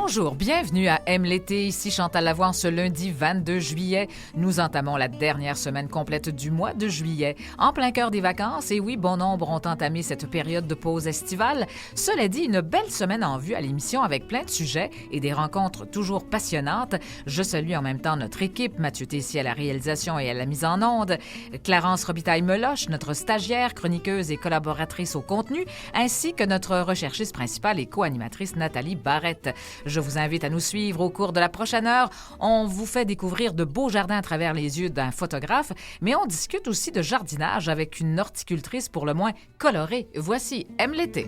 Bonjour, bienvenue à Aime l'été. Ici Chantal Lavoie en ce lundi 22 juillet. Nous entamons la dernière semaine complète du mois de juillet. En plein cœur des vacances, et oui, bon nombre ont entamé cette période de pause estivale. Cela dit, une belle semaine en vue à l'émission avec plein de sujets et des rencontres toujours passionnantes. Je salue en même temps notre équipe, Mathieu Tessier à la réalisation et à la mise en onde, Clarence Robitaille-Meloche, notre stagiaire, chroniqueuse et collaboratrice au contenu, ainsi que notre recherchiste principale et co-animatrice Nathalie Barrette. Je vous invite à nous suivre au cours de la prochaine heure. On vous fait découvrir de beaux jardins à travers les yeux d'un photographe, mais on discute aussi de jardinage avec une horticultrice pour le moins colorée. Voici Aime l'été.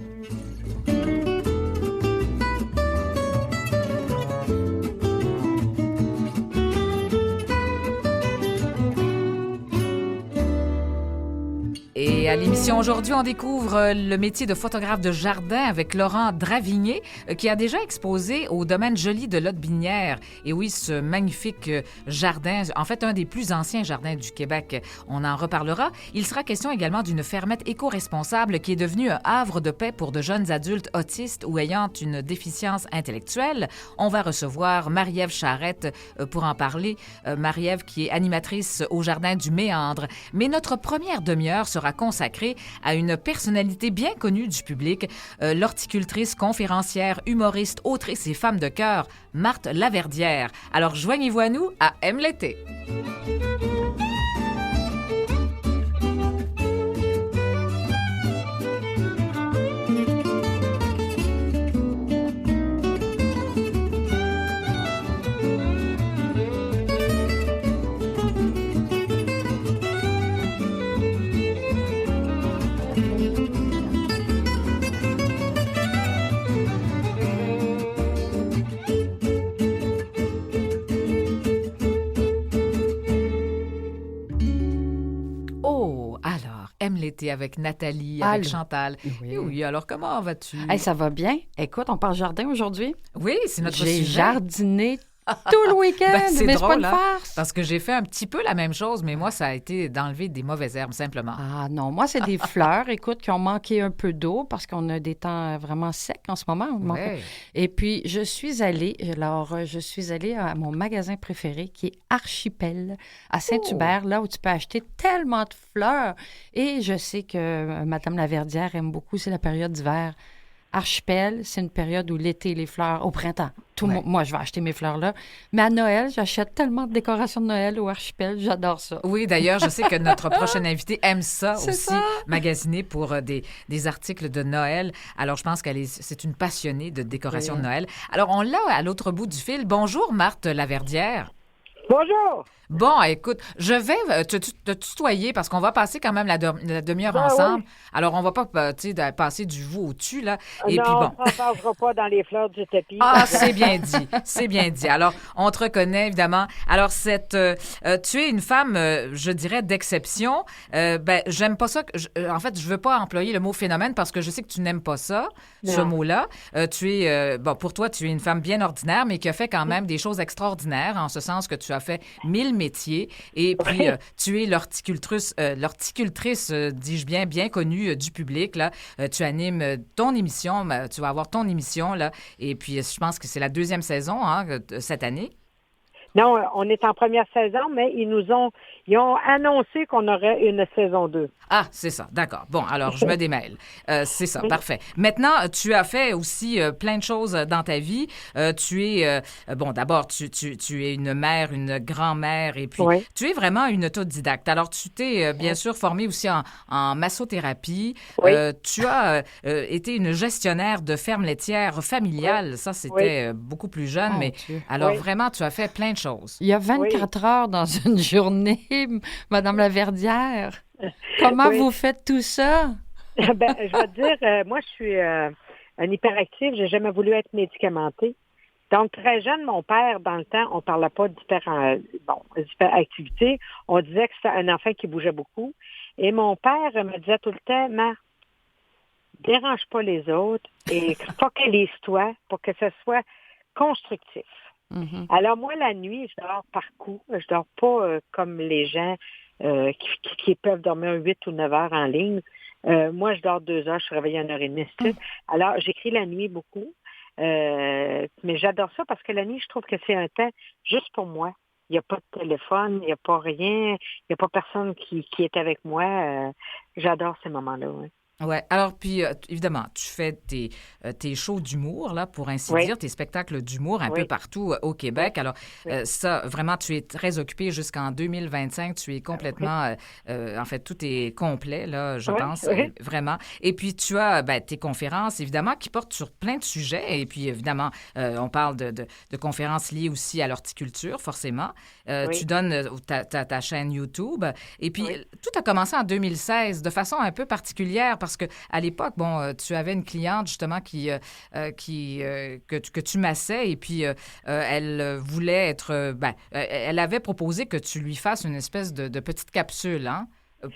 Et à l'émission aujourd'hui, on découvre le métier de photographe de jardin avec Laurent Dravigné, qui a déjà exposé au domaine Joli de Lotbinière. Et oui, ce magnifique jardin, en fait, un des plus anciens jardins du Québec. On en reparlera. Il sera question également d'une fermette éco-responsable qui est devenue un havre de paix pour de jeunes adultes autistes ou ayant une déficience intellectuelle. On va recevoir Marie-Ève Charrette pour en parler. Marie-Ève qui est animatrice au Jardin du Méandre. Mais notre première demi-heure sera consacrée à une personnalité bien connue du public, l'horticultrice, conférencière, humoriste, autrice et femme de cœur, Marthe Laverdière. Alors joignez-vous à nous à Aime l'été. Aime l'été avec Nathalie, avec Chantal. Oui. Oui, alors comment vas-tu? Hey, ça va bien. Écoute, on parle jardin aujourd'hui. Oui, c'est notre J'ai sujet. jardiné tout le week-end, c'est mais drôle, c'est pas une farce. Parce que j'ai fait un petit peu la même chose, mais moi, ça a été d'enlever des mauvaises herbes, simplement. Ah non, moi, c'est des fleurs, écoute, qui ont manqué un peu d'eau parce qu'on a des temps vraiment secs en ce moment. Ouais. Et puis, je suis allée à mon magasin préféré qui est Archipel à Saint-Hubert, là où tu peux acheter tellement de fleurs. Et je sais que Madame Laverdière aime beaucoup, c'est la période d'hiver. Archipel, c'est une période où l'été, les fleurs, au printemps. Moi, je vais acheter mes fleurs là. Mais à Noël, j'achète tellement de décorations de Noël au Archipel. J'adore ça. Oui, d'ailleurs, je sais que notre prochaine invitée aime ça C'est aussi, ça. magasiner pour des articles de Noël. Alors, je pense c'est une passionnée de décoration de Noël. Alors, on l'a à l'autre bout du fil. Bonjour, Marthe Laverdière. Bonjour! Bon, écoute, je vais te tutoyer parce qu'on va passer quand même la demi-heure ensemble. Oui. Alors, on va pas passer du vous au tu, là. Et non, puis bon. on ne passera pas dans les fleurs du tapis. Ah, c'est bien dit, c'est bien dit. Alors, on te reconnaît, évidemment. Alors, tu es une femme, je dirais, d'exception. J'aime pas ça. En fait, je veux pas employer le mot phénomène parce que je sais que tu n'aimes pas ça, ce mot-là. Pour toi, tu es une femme bien ordinaire, mais qui a fait quand même des choses extraordinaires, en ce sens que tu as fait 1000 métiers. Et puis, tu es l'horticultrice, dis-je bien connue du public, là. Tu animes ton émission, tu vas avoir ton émission, là. Et puis, je pense que c'est la deuxième saison, cette année. Non, on est en première saison, mais ils ont annoncé qu'on aurait une saison 2. Ah, c'est ça, d'accord. Bon, alors, je me démêle. C'est ça, parfait. Maintenant, tu as fait aussi plein de choses dans ta vie. D'abord, tu es une mère, une grand-mère, et puis tu es vraiment une autodidacte. Alors, tu t'es bien sûr formée aussi en massothérapie. Oui. Tu as été une gestionnaire de ferme laitière familiale. Oui. Ça, c'était beaucoup plus jeune, mais Dieu. Alors, vraiment, tu as fait plein de choses. Il y a 24 heures dans une journée, Madame Laverdière. Comment vous faites tout ça? Je vais te dire, moi, je suis un hyperactif. J'ai jamais voulu être médicamentée. Donc, très jeune, mon père, dans le temps, on parlait pas d'hyperactivité. On disait que c'était un enfant qui bougeait beaucoup. Et mon père me disait tout le temps, dérange pas les autres et focalise-toi pour que ce soit constructif. Mm-hmm. Alors, moi, la nuit, je dors par coup. Je dors pas comme les gens qui peuvent dormir 8 ou 9 heures en ligne. Moi, je dors 2 heures, je suis réveillée à 1h30. Alors, j'écris la nuit beaucoup. Mais j'adore ça parce que la nuit, je trouve que c'est un temps juste pour moi. Il n'y a pas de téléphone, il n'y a pas rien, il n'y a pas personne qui est avec moi. J'adore ces moments-là, oui. Ouais. Alors, puis, évidemment, tu fais tes shows d'humour, là, pour ainsi Oui, dire, tes spectacles d'humour un peu oui, partout au oui, Québec. Alors, oui, ça, vraiment, tu es très occupé jusqu'en 2025. Tu es oui, complètement, en fait, tout est complet, là, je oui, pense, oui, vraiment. Et puis, tu as ben, tes conférences, évidemment, qui portent sur plein de sujets. Et puis, évidemment, on parle de conférences liées aussi à l'horticulture, forcément. Tu oui, donnes ta chaîne YouTube. Et puis, oui. tout a commencé en 2016 de façon un peu particulière parce que à l'époque, bon, tu avais une cliente justement que tu massais et puis elle voulait être, elle avait proposé que tu lui fasses une espèce de petite capsule, hein,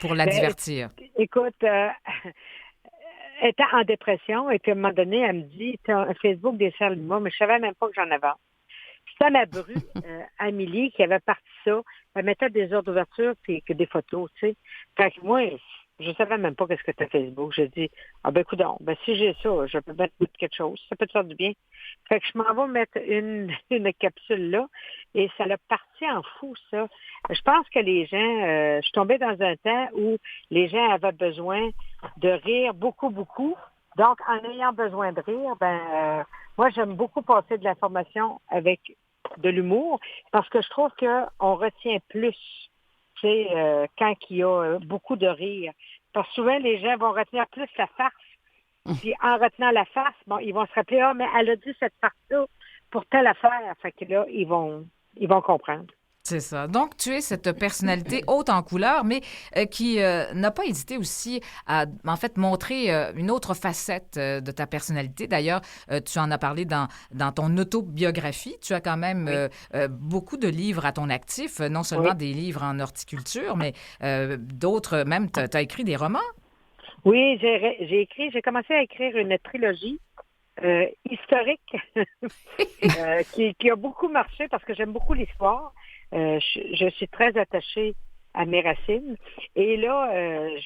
pour la Ben, divertir. écoute, elle était en dépression et puis à un moment donné, elle me dit, tu as un Facebook des serres Luma, mais je savais même pas que j'en avais. C'était ma bru, Amélie, qui avait parti ça. Elle mettait des heures d'ouverture puis que des photos, tu sais. Fait que moi, je savais même pas qu'est-ce que c'était Facebook. J'ai dit, ah ben écoute, ben si j'ai ça, je peux mettre quelque chose. Ça peut te faire du bien. Fait que je m'en vais mettre une capsule là et ça l'a parti en fou, ça. Je pense que les gens, je suis tombée dans un temps où les gens avaient besoin de rire beaucoup, beaucoup. Donc, en ayant besoin de rire, moi, j'aime beaucoup passer de l'information avec de l'humour parce que je trouve qu'on retient plus, tu sais, quand il y a beaucoup de rire. Parce que souvent, les gens vont retenir plus la farce. Puis en retenant la farce, bon, ils vont se rappeler, ah, mais elle a dit cette farce-là pour telle affaire. Fait que là, ils vont comprendre. C'est ça. Donc, tu es cette personnalité haute en couleur, mais qui n'a pas hésité aussi à, en fait, montrer une autre facette de ta personnalité. D'ailleurs, tu en as parlé dans ton autobiographie. Tu as quand même Oui, beaucoup de livres à ton actif, non seulement oui. des livres en horticulture, mais d'autres, même, tu as écrit des romans. Oui, j'ai commencé à écrire une trilogie historique qui a beaucoup marché parce que j'aime beaucoup l'histoire. Je suis très attachée à mes racines. Et là,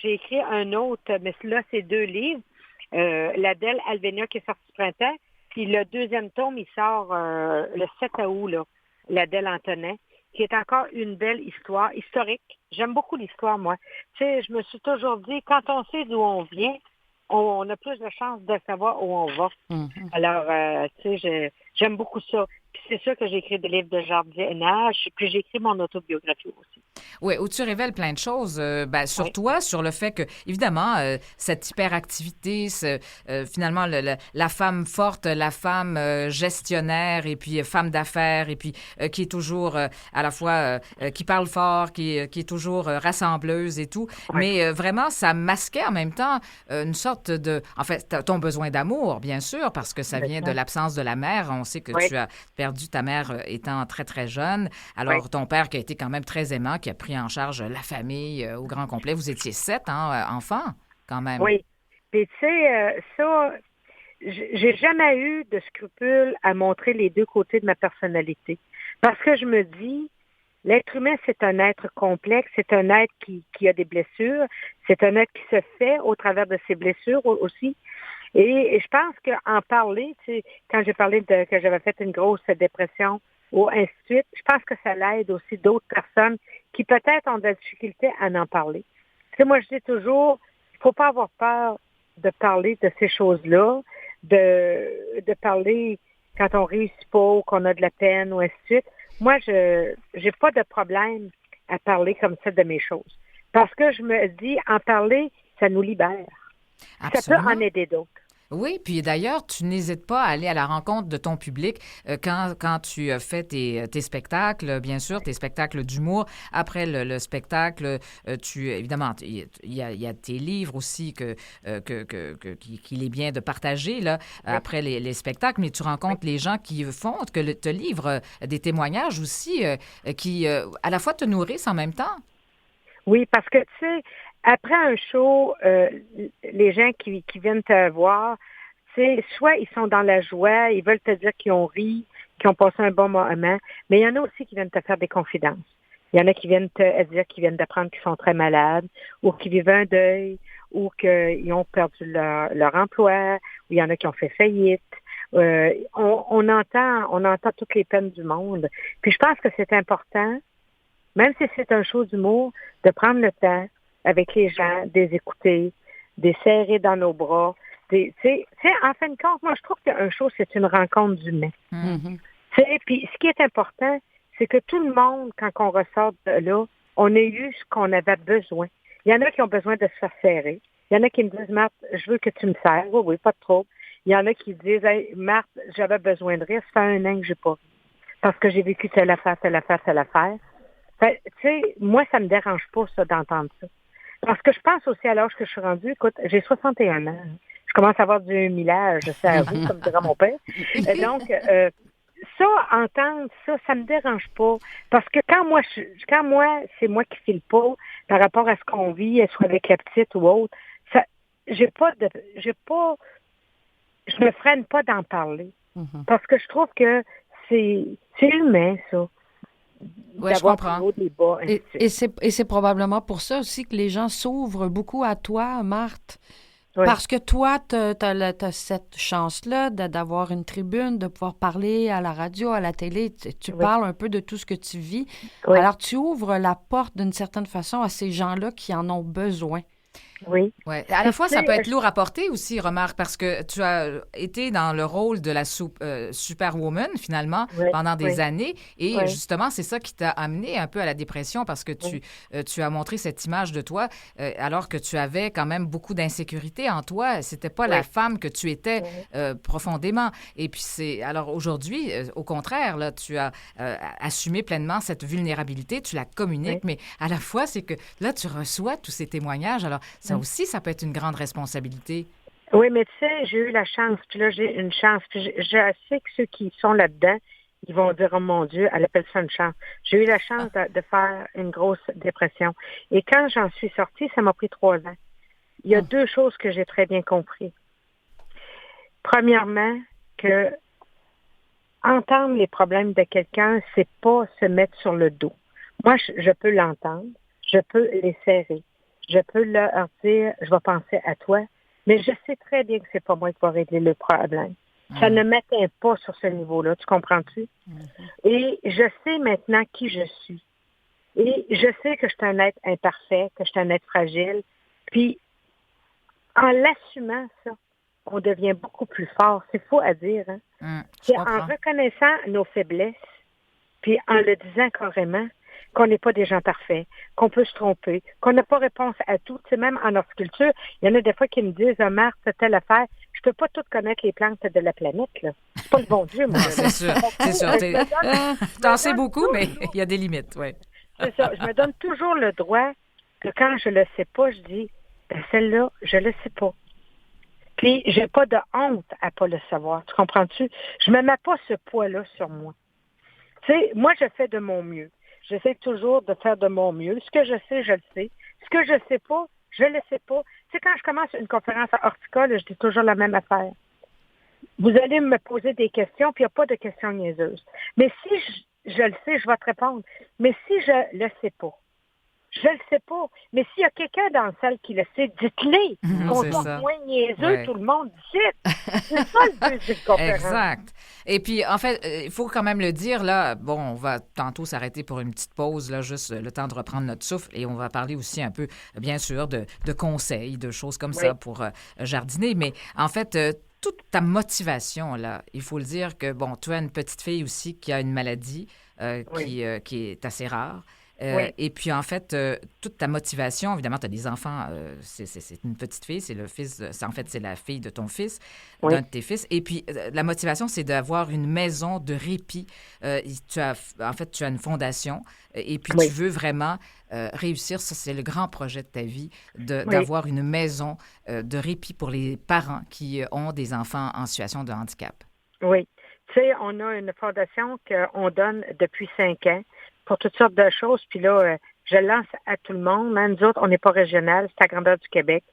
j'ai écrit un autre, mais là, c'est 2 livres. L'Adèle Alvénia qui est sorti ce printemps. Puis le deuxième tome, il sort le 7 août, là, l'Adèle Antonin, qui est encore une belle histoire historique. J'aime beaucoup l'histoire, moi. Tu sais, je me suis toujours dit, quand on sait d'où on vient, on a plus de chances de savoir où on va. Mhm. Alors, tu sais, j'aime beaucoup ça. Puis c'est sûr que j'ai écrit des livres de jardinage, puis j'ai écrit mon autobiographie aussi. Oui, où tu révèles plein de choses ben, sur Oui, toi, sur le fait que, évidemment, cette hyperactivité, finalement, la femme forte, la femme gestionnaire et puis femme d'affaires et puis qui est toujours à la fois, qui parle fort, qui est toujours rassembleuse et tout, oui, mais vraiment, ça masquait en même temps une sorte de... En fait, ton besoin d'amour, bien sûr, parce que ça vient de exactement. l'absence de la mère. On sait que Oui, tu as perdu ta mère étant très, très jeune. oui, Alors, ton père qui a été quand même très aimant, qui a pris en charge la famille au grand complet. Vous étiez 7, hein, enfants, quand même. oui. Puis tu sais, ça, j'ai jamais eu de scrupule à montrer les deux côtés de ma personnalité. Parce que je me dis, l'être humain, c'est un être complexe, c'est un être qui a des blessures, c'est un être qui se fait au travers de ses blessures aussi. Et je pense qu'en parler, tu sais, quand j'ai parlé que j'avais fait une grosse dépression ou ainsi de suite, je pense que ça l'aide aussi d'autres personnes qui peut-être ont de la difficulté à en parler. Tu sais, moi, je dis toujours, il faut pas avoir peur de parler de ces choses-là, de parler quand on réussit pas ou qu'on a de la peine ou ainsi de suite. Moi, je j'ai pas de problème à parler comme ça de mes choses. Parce que je me dis, en parler, ça nous libère. Ça peut en Absolument. aider d'autres. Oui, puis d'ailleurs, tu n'hésites pas à aller à la rencontre de ton public quand tu fais tes spectacles, bien sûr, tes spectacles d'humour. Après le spectacle, évidemment, il y a tes livres aussi qu'il est bien de partager là, Oui, après les spectacles, mais tu oui. rencontres les gens qui font, te livrent des témoignages aussi qui, à la fois, te nourrissent en même temps. Oui, parce que tu sais, après un show, les gens qui viennent te voir, tu sais, soit ils sont dans la joie, ils veulent te dire qu'ils ont ri, qu'ils ont passé un bon moment, mais il y en a aussi qui viennent te faire des confidences. Il y en a qui viennent te dire qu'ils viennent d'apprendre qu'ils sont très malades, ou qu'ils vivent un deuil, ou qu'ils ont perdu leur emploi, ou il y en a qui ont fait faillite, On entend toutes les peines du monde. Puis je pense que c'est important, même si c'est un show d'humour, de prendre le temps avec les gens, de les écouter, de les serrer dans nos bras. Tu sais, en fin de compte, moi, je trouve qu'un show, c'est une rencontre d'humains. Mhm. Puis ce qui est important, c'est que tout le monde, quand on ressort de là, on a eu ce qu'on avait besoin. Il y en a qui ont besoin de se faire serrer. Il y en a qui me disent, Marthe, je veux que tu me serres. Oui, oui, pas de trop. Il y en a qui disent, hey, Marthe, j'avais besoin de rire. Ça fait 1 an que j'ai pas ri. Parce que j'ai vécu telle affaire, telle affaire, telle affaire. Fait, tu sais, moi, ça me dérange pas, ça, d'entendre ça. Parce que je pense aussi à l'âge que je suis rendue. Écoute, j'ai 61 ans. Je commence à avoir du millage, je sais à vous, comme dirait mon père. Et donc, ça, entendre ça, ça me dérange pas. Parce que quand moi, c'est moi qui file pas par rapport à ce qu'on vit, soit avec la petite ou autre, ça, je me freine pas d'en parler. Mhm. Parce que je trouve que c'est humain, ça. Ouais, je D'avoir comprends. des hauts, des bas, ainsi de suite. Et c'est probablement pour ça aussi que les gens s'ouvrent beaucoup à toi, Marthe. Oui. Parce que toi, tu as cette chance-là d'avoir une tribune, de pouvoir parler à la radio, à la télé. Tu Oui. parles un peu de tout ce que tu vis. Oui. Alors, tu ouvres la porte d'une certaine façon à ces gens-là qui en ont besoin. Oui. Ouais. À la fois, ça Tu peut sais, être lourd à porter aussi, remarque, parce que tu as été dans le rôle de la superwoman, finalement, Oui, pendant des oui. années. Et Oui. justement, c'est ça qui t'a amené un peu à la dépression parce que tu as montré cette image de toi alors que tu avais quand même beaucoup d'insécurité en toi. C'était pas la femme que tu étais profondément. Et puis, alors aujourd'hui, au contraire, là, tu as assumé pleinement cette vulnérabilité, tu la communiques, mais à la fois, c'est que là, tu reçois tous ces témoignages. Alors, ça aussi, ça peut être une grande responsabilité. Oui, mais tu sais, j'ai eu la chance, puis là, j'ai une chance. Puis je sais que ceux qui sont là-dedans, ils vont dire, oh mon Dieu, elle appelle ça une chance. J'ai eu la chance de faire une grosse dépression. Et quand j'en suis sortie, ça m'a pris 3 ans. Il y a 2 choses que j'ai très bien compris. Premièrement, que entendre les problèmes de quelqu'un, c'est pas se mettre sur le dos. Moi, je peux l'entendre, je peux les serrer, je peux leur dire, je vais penser à toi, mais je sais très bien que c'est pas moi qui va régler le problème. Ça ne m'atteint pas sur ce niveau-là, tu comprends-tu? Et je sais maintenant qui je suis. Et je sais que je suis un être imparfait, que je suis un être fragile. Puis, en l'assumant ça, on devient beaucoup plus fort. C'est faux à dire, hein? C'est en reconnaissant nos faiblesses, puis en le disant carrément, qu'on n'est pas des gens parfaits, qu'on peut se tromper, qu'on n'a pas réponse à tout. Tu sais, même en horticulture, il y en a des fois qui me disent, Marthe, c'est telle affaire. Je peux pas tout connaître les plantes de la planète, là. C'est pas le bon Dieu, moi. C'est sûr, c'est sûr. T'en sais beaucoup, mais il y a des limites, oui. C'est ça. Je me donne toujours le droit que quand je le sais pas, je dis, ben celle-là, je le sais pas. Puis, j'ai pas de honte à pas le savoir. Tu comprends-tu? Je me mets pas ce poids-là sur moi. Tu sais, moi, je fais de mon mieux. J'essaie toujours de faire de mon mieux. Ce que je sais, je le sais. Ce que je sais pas, je le sais pas. Tu sais, quand je commence une conférence à horticole, je dis toujours la même affaire. Vous allez me poser des questions, puis il n'y a pas de questions niaiseuses. Mais si je le sais, je vais te répondre. Mais si je le sais pas, je le sais pas. Mais s'il y a quelqu'un dans la salle qui le sait, dites-le. Qu'on soit moins niaiseux, tout le monde dit. C'est ça le but d'une conférence. Exact. Et puis, en fait, il faut quand même le dire, là, bon, on va tantôt s'arrêter pour une petite pause, là, juste le temps de reprendre notre souffle, et on va parler aussi un peu, bien sûr, de conseils, de choses comme ça pour jardiner. Mais en fait, toute ta motivation, là, il faut le dire que, bon, tu as une petite fille aussi qui a une maladie qui est assez rare. Et puis, en fait, toute ta motivation, évidemment, tu as des enfants, c'est une petite fille, c'est le fils, en fait, c'est la fille de ton fils, d'un de tes fils. Et puis, la motivation, c'est d'avoir une maison de répit. Tu as une fondation et puis tu veux vraiment réussir. Ça, c'est le grand projet de ta vie, d'avoir une maison de répit pour les parents qui ont des enfants en situation de handicap. Oui. Tu sais, on a une fondation qu'on donne depuis 5 ans pour toutes sortes de choses. Puis là, je lance à tout le monde. Hein. Nous autres, on n'est pas régional, c'est à grandeur du Québec.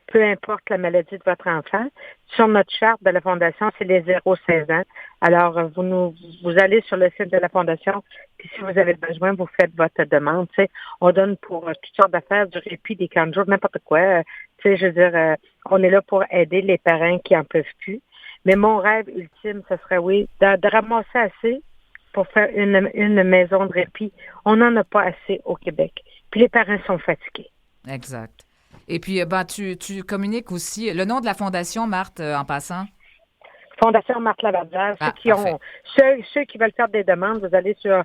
Peu importe la maladie de votre enfant. Sur notre charte de la Fondation, c'est les 0-16 ans. Alors, vous allez sur le site de la Fondation, puis si vous avez besoin, vous faites votre demande. Tu sais, on donne pour toutes sortes d'affaires, du répit, des camps de jour, n'importe quoi. Tu sais, je veux dire, on est là pour aider les parents qui en peuvent plus. Mais mon rêve ultime, ce serait, oui, de ramasser assez pour faire une maison de répit. On n'en a pas assez au Québec. Puis les parents sont fatigués. Exact. Et puis, tu communiques aussi. Le nom de la fondation, Marthe, en passant? Fondation Marthe Lavardière. Ceux qui veulent faire des demandes, vous allez sur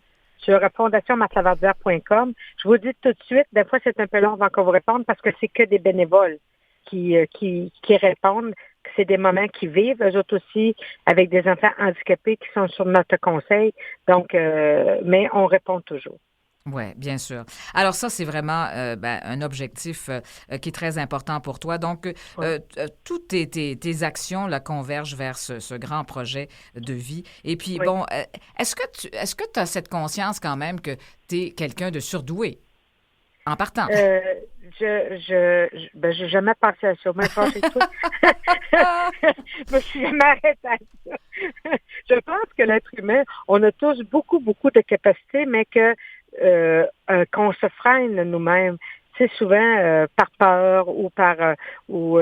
fondationmartelavardière.com. Je vous dis tout de suite, des fois, c'est un peu long avant qu'on vous réponde parce que c'est que des bénévoles qui répondent. C'est des moments qu'ils vivent, eux autres aussi, avec des enfants handicapés qui sont sur notre conseil. Donc, mais on répond toujours. Oui, bien sûr. Alors ça, c'est vraiment un objectif qui est très important pour toi. Donc, toutes tes actions là, convergent vers ce grand projet de vie. Et puis, bon, est-ce que tu as cette conscience quand même que tu es quelqu'un de surdoué en partant? J'ai jamais pensé à ça. Moi, je me suis jamais arrêtée à ça. Je pense que l'être humain, on a tous beaucoup, beaucoup de capacités, mais qu'on se freine nous-mêmes. C'est souvent par peur ou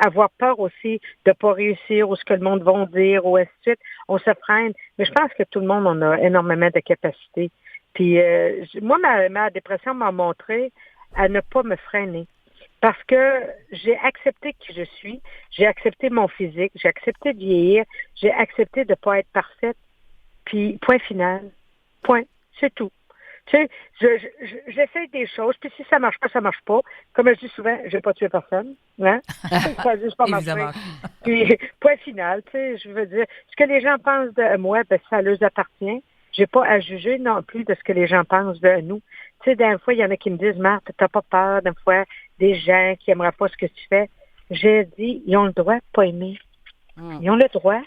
avoir peur aussi de pas réussir ou ce que le monde va dire ou ainsi de suite. On se freine. Mais je pense que tout le monde en a énormément de capacités. Puis moi, ma dépression m'a montré à ne pas me freiner. Parce que j'ai accepté qui je suis, j'ai accepté mon physique, j'ai accepté de vieillir, j'ai accepté de ne pas être parfaite. Puis, point final. Point. C'est tout. Tu sais, j'essaie des choses, puis si ça marche pas, ça marche pas. Comme je dis souvent, je vais pas tuer personne. Hein? Ça n'a juste pas marché. Puis, point final, tu sais, je veux dire, ce que les gens pensent de moi, ça leur appartient. J'ai pas à juger non plus de ce que les gens pensent de nous. Tu sais, des fois, il y en a qui me disent, Marthe, t'as pas peur, des fois, des gens qui aimeraient pas ce que tu fais. J'ai dit, ils ont le droit de pas aimer. Ils ont le droit,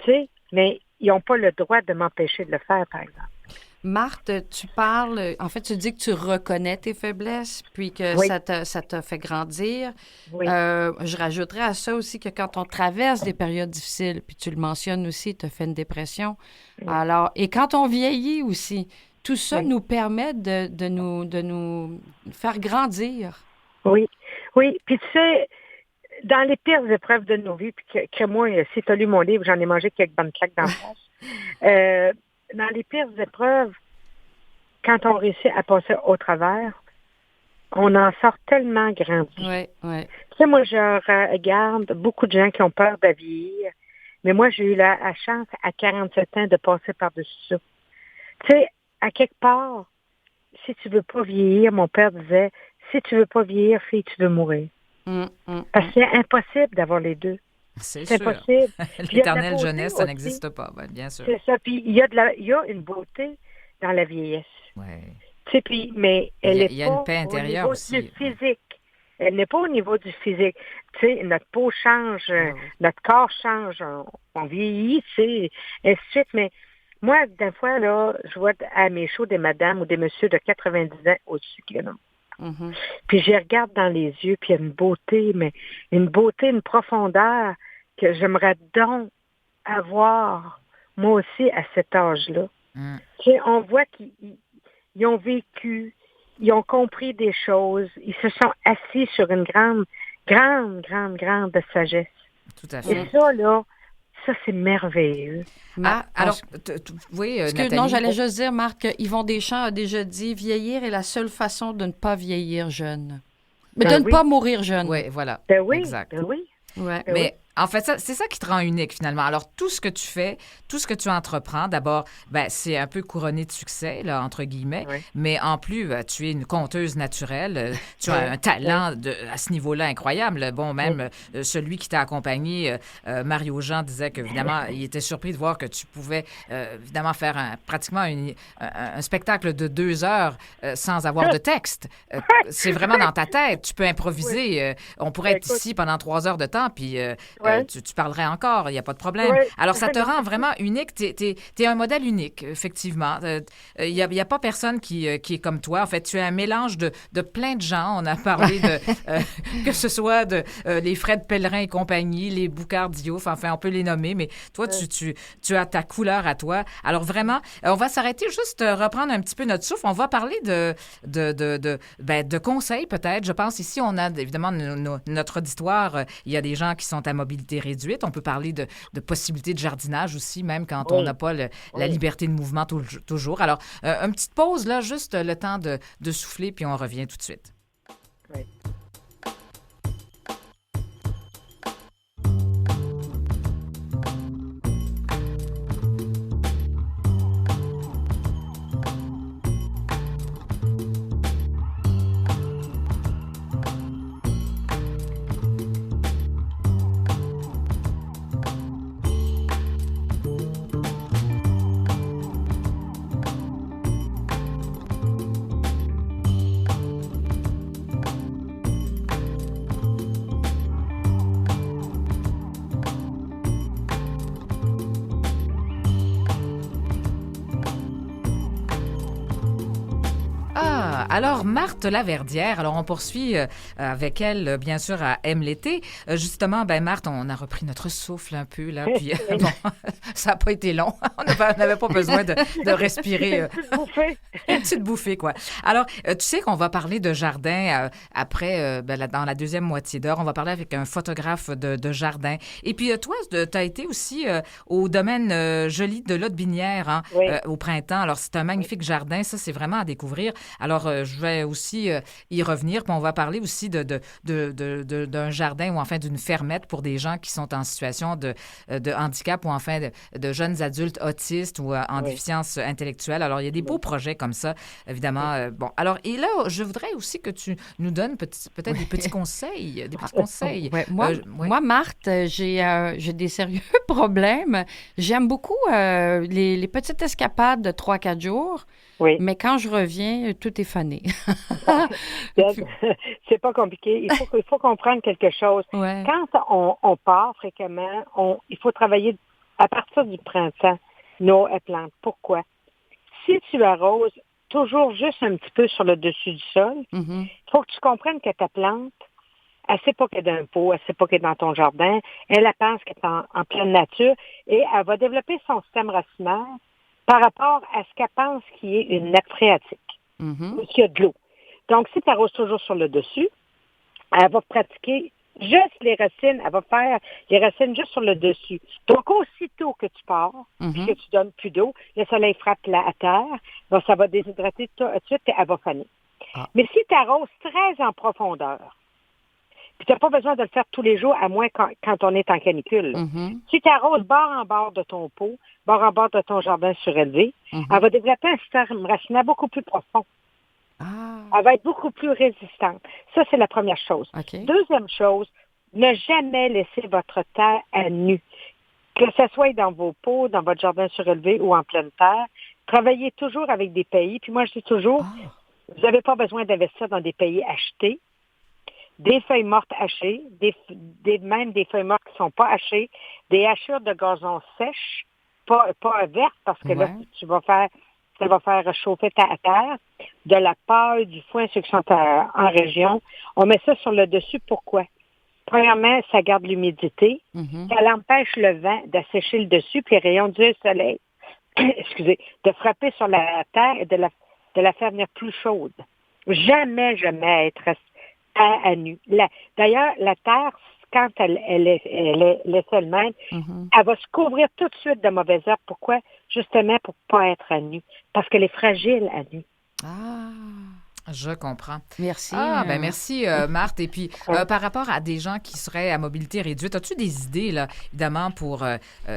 tu sais, mais ils n'ont pas le droit de m'empêcher de le faire, par exemple. Marthe, tu parles, en fait, tu dis que tu reconnais tes faiblesses, puis que ça t'a fait grandir. Oui. Je rajouterais à ça aussi que quand on traverse des périodes difficiles, puis tu le mentionnes aussi, tu as fait une dépression. Oui. Alors, et quand on vieillit aussi, tout ça nous permet de nous faire grandir. Oui, oui. Puis tu sais, dans les pires épreuves de nos vies, puis que moi, si tu as lu mon livre, j'en ai mangé quelques bonnes claques dans la face. Dans les pires épreuves, quand on réussit à passer au travers, on en sort tellement grandi. Oui, oui. Tu sais, moi, je regarde beaucoup de gens qui ont peur de vieillir, mais moi, j'ai eu la chance à 47 ans de passer par-dessus ça. Tu sais, à quelque part, si tu veux pas vieillir, mon père disait, si tu veux pas vieillir, fille, tu veux mourir. Parce que c'est impossible d'avoir les deux. C'est impossible. L'éternelle jeunesse, ça n'existe pas, bien sûr. C'est ça. Puis il y a une beauté dans la vieillesse. Oui. Tu sais, puis, mais elle est il y a pas une paix intérieure au niveau aussi. du physique. Elle n'est pas au niveau du physique. Tu sais, notre peau change, notre corps change, on vieillit, tu sais, et ainsi de suite. Mais moi, des fois, là, je vois à mes shows des madames ou des messieurs de 90 ans au-dessus qui viennent. Puis je les regarde dans les yeux, puis il y a une beauté, mais une beauté, une profondeur que j'aimerais donc avoir, moi aussi, à cet âge-là. Tu sais, on voit qu'ils ont vécu, ils ont compris des choses, ils se sont assis sur une grande sagesse. Tout à fait. Et ça, là, ça, c'est merveilleux. Alors, oui, Nathalie. Non, j'allais juste dire, Marc, Yvon Deschamps a déjà dit « Vieillir est la seule façon de ne pas vieillir jeune. » Mais de ne pas mourir jeune. Oui, voilà. Ben oui, exact. Ben oui. Ouais. Mais en fait, c'est ça qui te rend unique, finalement. Alors, tout ce que tu fais, tout ce que tu entreprends, d'abord, c'est un peu couronné de succès, là, entre guillemets, mais en plus, tu es une conteuse naturelle. Tu as un talent à ce niveau-là incroyable. Bon, même celui qui t'a accompagné, Mario Jean, disait que, évidemment, il était surpris de voir que tu pouvais, évidemment, faire pratiquement un spectacle de 2 heures sans avoir de texte. C'est vraiment dans ta tête. Tu peux improviser. On pourrait être ici pendant 3 heures de temps, puis... tu parlerais encore, il n'y a pas de problème. Oui. Alors, ça te rend vraiment unique. Tu es un modèle unique, effectivement. Il n'y a pas personne qui est comme toi. En fait, tu es un mélange de plein de gens. On a parlé de que ce soit les Fred Pellerin et compagnie, les Boucard Diouf, enfin, on peut les nommer, mais toi, tu as ta couleur à toi. Alors, vraiment, on va s'arrêter juste reprendre un petit peu notre souffle. On va parler de conseils, peut-être. Je pense ici, on a évidemment notre auditoire. Il y a des gens qui sont à mobilité mobilité réduite. On peut parler de possibilités de jardinage aussi, même quand on n'a pas la liberté de mouvement toujours. Alors, une petite pause, là, juste le temps de souffler, puis on revient tout de suite. Oui. Alors, Marthe Laverdière, alors on poursuit avec elle, bien sûr, à Aime l'été. Justement, Marthe, on a repris notre souffle un peu, là, puis bon, ça n'a pas été long. On n'avait pas besoin de respirer. Une petite bouffée. Une petite bouffée, quoi. Alors, tu sais qu'on va parler de jardin après, dans la deuxième moitié d'heure. On va parler avec un photographe de jardin. Et puis, toi, tu as été aussi au domaine joli de l'Aude-Binière, hein, au printemps. Alors, c'est un magnifique jardin. Ça, c'est vraiment à découvrir. Alors, je vais aussi y revenir. Puis, on va parler aussi d'un jardin ou enfin d'une fermette pour des gens qui sont en situation de handicap ou enfin de jeunes adultes autistes ou en déficience intellectuelle. Alors, il y a des beaux projets comme ça, évidemment. Bon, alors, et là, je voudrais aussi que tu nous donnes peut-être des petits conseils. Des petits conseils. Moi, Marthe, j'ai des sérieux problèmes. J'aime beaucoup les petites escapades de 3-4 jours. Oui. Mais quand je reviens, tout est fané. C'est pas compliqué. Il faut comprendre quelque chose. Ouais. Quand on part fréquemment, il faut travailler à partir du printemps nos plantes. Pourquoi? Si tu arroses toujours juste un petit peu sur le dessus du sol, il faut que tu comprennes que ta plante, elle ne sait pas qu'elle est dans un pot, elle ne sait pas qu'elle est dans ton jardin, elle pense qu'elle est en pleine nature et elle va développer son système racinaire par rapport à ce qu'elle pense qui est une nappe phréatique, ou qu'il y a de l'eau. Donc, si tu arroses toujours sur le dessus, elle va pratiquer juste les racines, elle va faire les racines juste sur le dessus. Donc, aussitôt que tu pars, puis que tu donnes plus d'eau, le soleil frappe à terre, donc ça va déshydrater tout de suite et elle va faner. Mais si tu arroses très en profondeur, puis tu n'as pas besoin de le faire tous les jours, à moins quand on est en canicule. Si tu arroses bord en bord de ton pot, bord en bord de ton jardin surélevé, elle va développer un système racinaire beaucoup plus profond. Elle va être beaucoup plus résistante. Ça, c'est la première chose. Okay. Deuxième chose, ne jamais laisser votre terre à nu. Que ce soit dans vos pots, dans votre jardin surélevé ou en pleine terre, travaillez toujours avec des pays. Puis moi, je dis toujours, vous n'avez pas besoin d'investir dans des pays achetés. Des feuilles mortes hachées, même des feuilles mortes qui ne sont pas hachées, des hachures de gazon sèches, pas vertes, parce que là, ça va faire chauffer ta terre, de la paille, du foin, ceux qui sont en région. On met ça sur le dessus, pourquoi? Premièrement, ça garde l'humidité, ça empêche le vent d'assécher le dessus, puis les rayons du soleil, de frapper sur la terre et de la faire venir plus chaude. Jamais être à nu. D'ailleurs, la terre, quand elle est laissée elle-même, elle va se couvrir tout de suite de mauvaises herbes. Pourquoi? Justement pour ne pas être à nu. Parce qu'elle est fragile à nu. Je comprends. Merci. Merci, Marthe. Et puis, par rapport à des gens qui seraient à mobilité réduite, as-tu des idées, là, évidemment, pour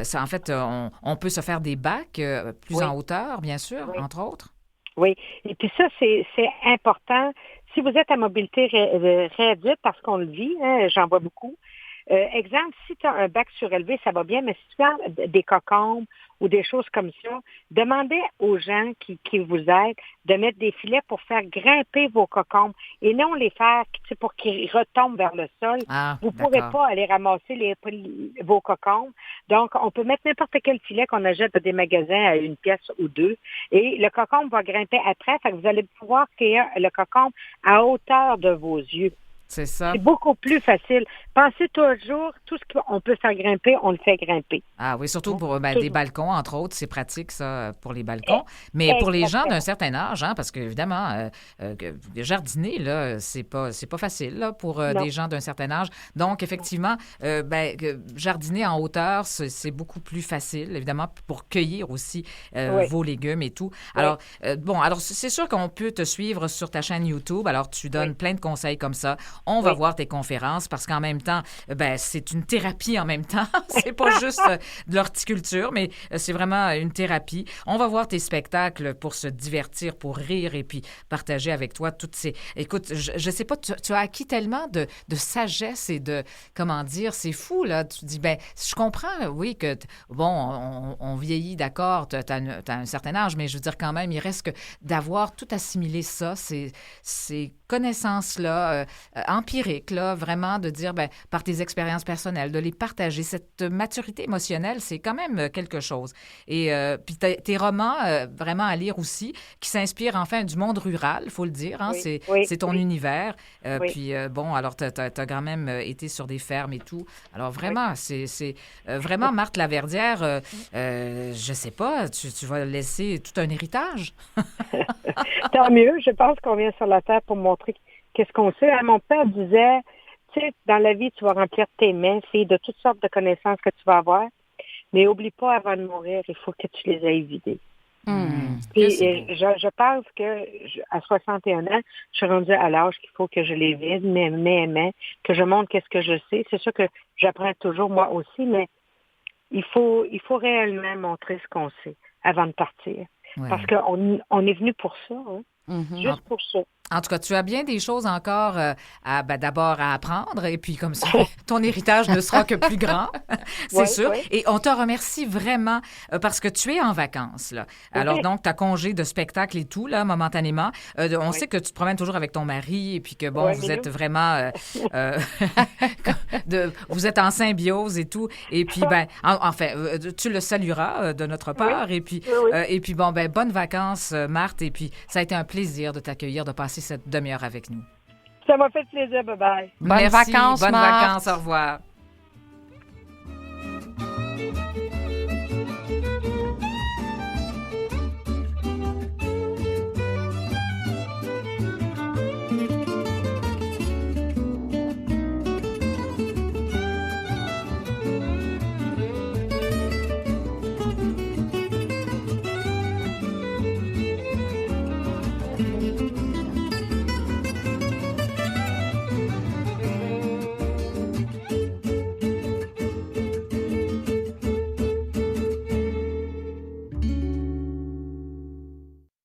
ça? En fait, on peut se faire des bacs plus en hauteur, bien sûr, entre autres. Oui. Et puis ça, c'est important. Si vous êtes à mobilité réduite, parce qu'on le vit, j'en vois beaucoup. Exemple, si tu as un bac surélevé, ça va bien, mais si tu as des cocombes ou des choses comme ça, demandez aux gens qui vous aident de mettre des filets pour faire grimper vos cocombes et non les faire pour qu'ils retombent vers le sol. Vous ne pourrez pas aller ramasser vos cocombes. Donc, on peut mettre n'importe quel filet qu'on achète dans des magasins à une pièce ou deux et le cocombe va grimper après. Fait que vous allez pouvoir créer le cocombe à hauteur de vos yeux. C'est ça. C'est beaucoup plus facile. Pensez toujours, tout ce qu'on peut faire grimper, on le fait grimper. Ah oui, surtout pour des Toujours. balcons, entre autres, c'est pratique, ça, pour les balcons. Mais pour les gens Exactement. d'un certain âge, hein, parce qu'évidemment, jardiner, là, c'est pas facile, là, pour Non. des gens d'un certain âge. Donc, effectivement, jardiner en hauteur, c'est beaucoup plus facile, évidemment, pour cueillir aussi Oui. vos légumes et tout. Oui. Alors, alors, c'est sûr qu'on peut te suivre sur ta chaîne YouTube. Alors, tu donnes plein de conseils comme ça. On va Oui. voir tes conférences parce qu'en même temps, c'est une thérapie en même temps. C'est pas juste de l'horticulture, mais c'est vraiment une thérapie. On va voir tes spectacles pour se divertir, pour rire et puis partager avec toi toutes ces... Écoute, je sais pas, tu as acquis tellement de sagesse et de... Comment dire, c'est fou, là. Tu dis, je comprends, oui, que, on vieillit, d'accord, t'as un certain âge, mais je veux dire quand même, il reste que d'avoir tout assimilé ça, ces connaissances-là, empiriques, là, vraiment de dire, par tes expériences personnelles, de les partager. Cette maturité émotionnelle, c'est quand même quelque chose. Et puis tes romans, vraiment à lire aussi, qui s'inspirent enfin du monde rural, il faut le dire, hein, c'est ton univers. Puis alors tu as quand même été sur des fermes et tout. Alors vraiment, c'est vraiment Marthe Laverdière, je sais pas, tu vas laisser tout un héritage. Tant mieux, je pense qu'on vient sur la terre pour montrer qu'est-ce qu'on sait. Mon père disait, tu sais, dans la vie, tu vas remplir tes mains, c'est de toutes sortes de connaissances que tu vas avoir, mais oublie pas, avant de mourir, il faut que tu les aies vidées. Puis, je pense que à 61 ans, je suis rendue à l'âge qu'il faut que je les vide, mais que je montre qu'est-ce que je sais. C'est sûr que j'apprends toujours, moi aussi, mais il faut réellement montrer ce qu'on sait avant de partir. Ouais. Parce qu'on est venu pour ça, hein? Juste pour ça. En tout cas, tu as bien des choses encore d'abord à apprendre et puis comme ça, ton héritage ne sera que plus grand, c'est sûr. Oui. Et on te remercie vraiment parce que tu es en vacances, là. Alors donc, tu as congé de spectacle et tout, là, momentanément. On sait que tu te promènes toujours avec ton mari et puis que, vous êtes vraiment... vous êtes en symbiose et tout. Et puis, tu le salueras de notre part. Oui. Et puis, bonnes vacances, Marthe. Et puis, ça a été un plaisir de t'accueillir, de passer cette demi-heure avec nous. Ça m'a fait plaisir. Bye-bye. Bonnes vacances, bonnes Marthe. vacances. Au revoir.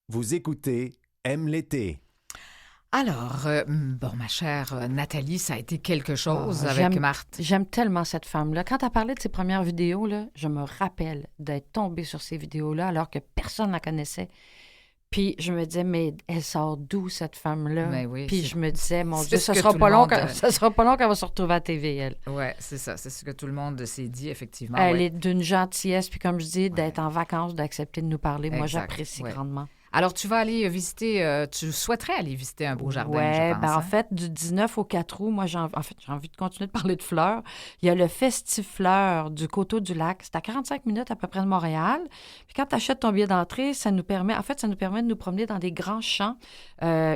Vous écoutez Aime l'été. Alors, ma chère Nathalie, ça a été quelque chose avec Marthe. J'aime tellement cette femme-là. Quand tu as parlé de ses premières vidéos, là, je me rappelle d'être tombée sur ces vidéos-là alors que personne ne la connaissait. Puis je me disais, mais elle sort d'où, cette femme-là? Ben oui, puis je me disais, mon Dieu, ce ça que sera tout pas le long monde, ça sera pas long qu'elle va se retrouver à la TV, elle. Oui, c'est ça. C'est ce que tout le monde s'est dit, effectivement. Elle est d'une gentillesse, puis comme je dis, d'être en vacances, d'accepter de nous parler. Moi, Exact, j'apprécie grandement. Alors, tu vas aller visiter, tu souhaiterais aller visiter un beau jardin, je pense. En fait, du 19 au 4 août, moi, j'ai envie de continuer de parler de fleurs. Il y a le Festifleur du Coteau-du-Lac. C'est à 45 minutes à peu près de Montréal. Puis quand tu achètes ton billet d'entrée, ça nous permet de nous promener dans des grands champs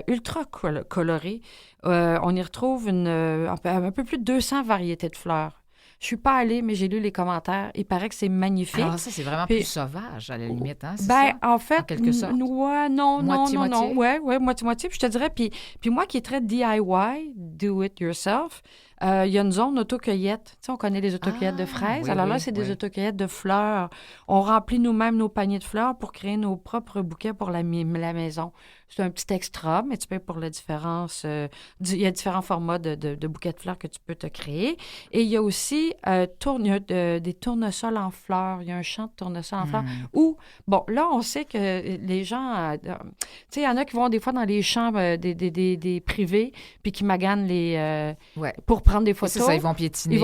ultra colorés. On y retrouve un peu plus de 200 variétés de fleurs. Je suis pas allée, mais j'ai lu les commentaires. Il paraît que c'est magnifique. Alors ça, c'est vraiment plus sauvage, à la limite, hein? C'est ça? En fait, en quelque sorte. Non. Moitié-moitié? Ouais, moitié-moitié. Puis je te dirais, puis moi qui est très DIY, do it yourself, il y a une zone autocueillette. Tu sais, on connaît les autocueillettes de fraises. Oui, Alors là, c'est des autocueillettes de fleurs. On remplit nous-mêmes nos paniers de fleurs pour créer nos propres bouquets pour la maison. C'est un petit extra, mais tu peux pour la différence. Il y a différents formats de bouquets de fleurs que tu peux te créer. Et il y a aussi des tournesols en fleurs. Il y a un champ de tournesols en fleurs où, là, on sait que les gens... tu sais, il y en a qui vont des fois dans les champs des privés puis qui maganent pour prendre des photos. C'est ça, ils vont piétiner les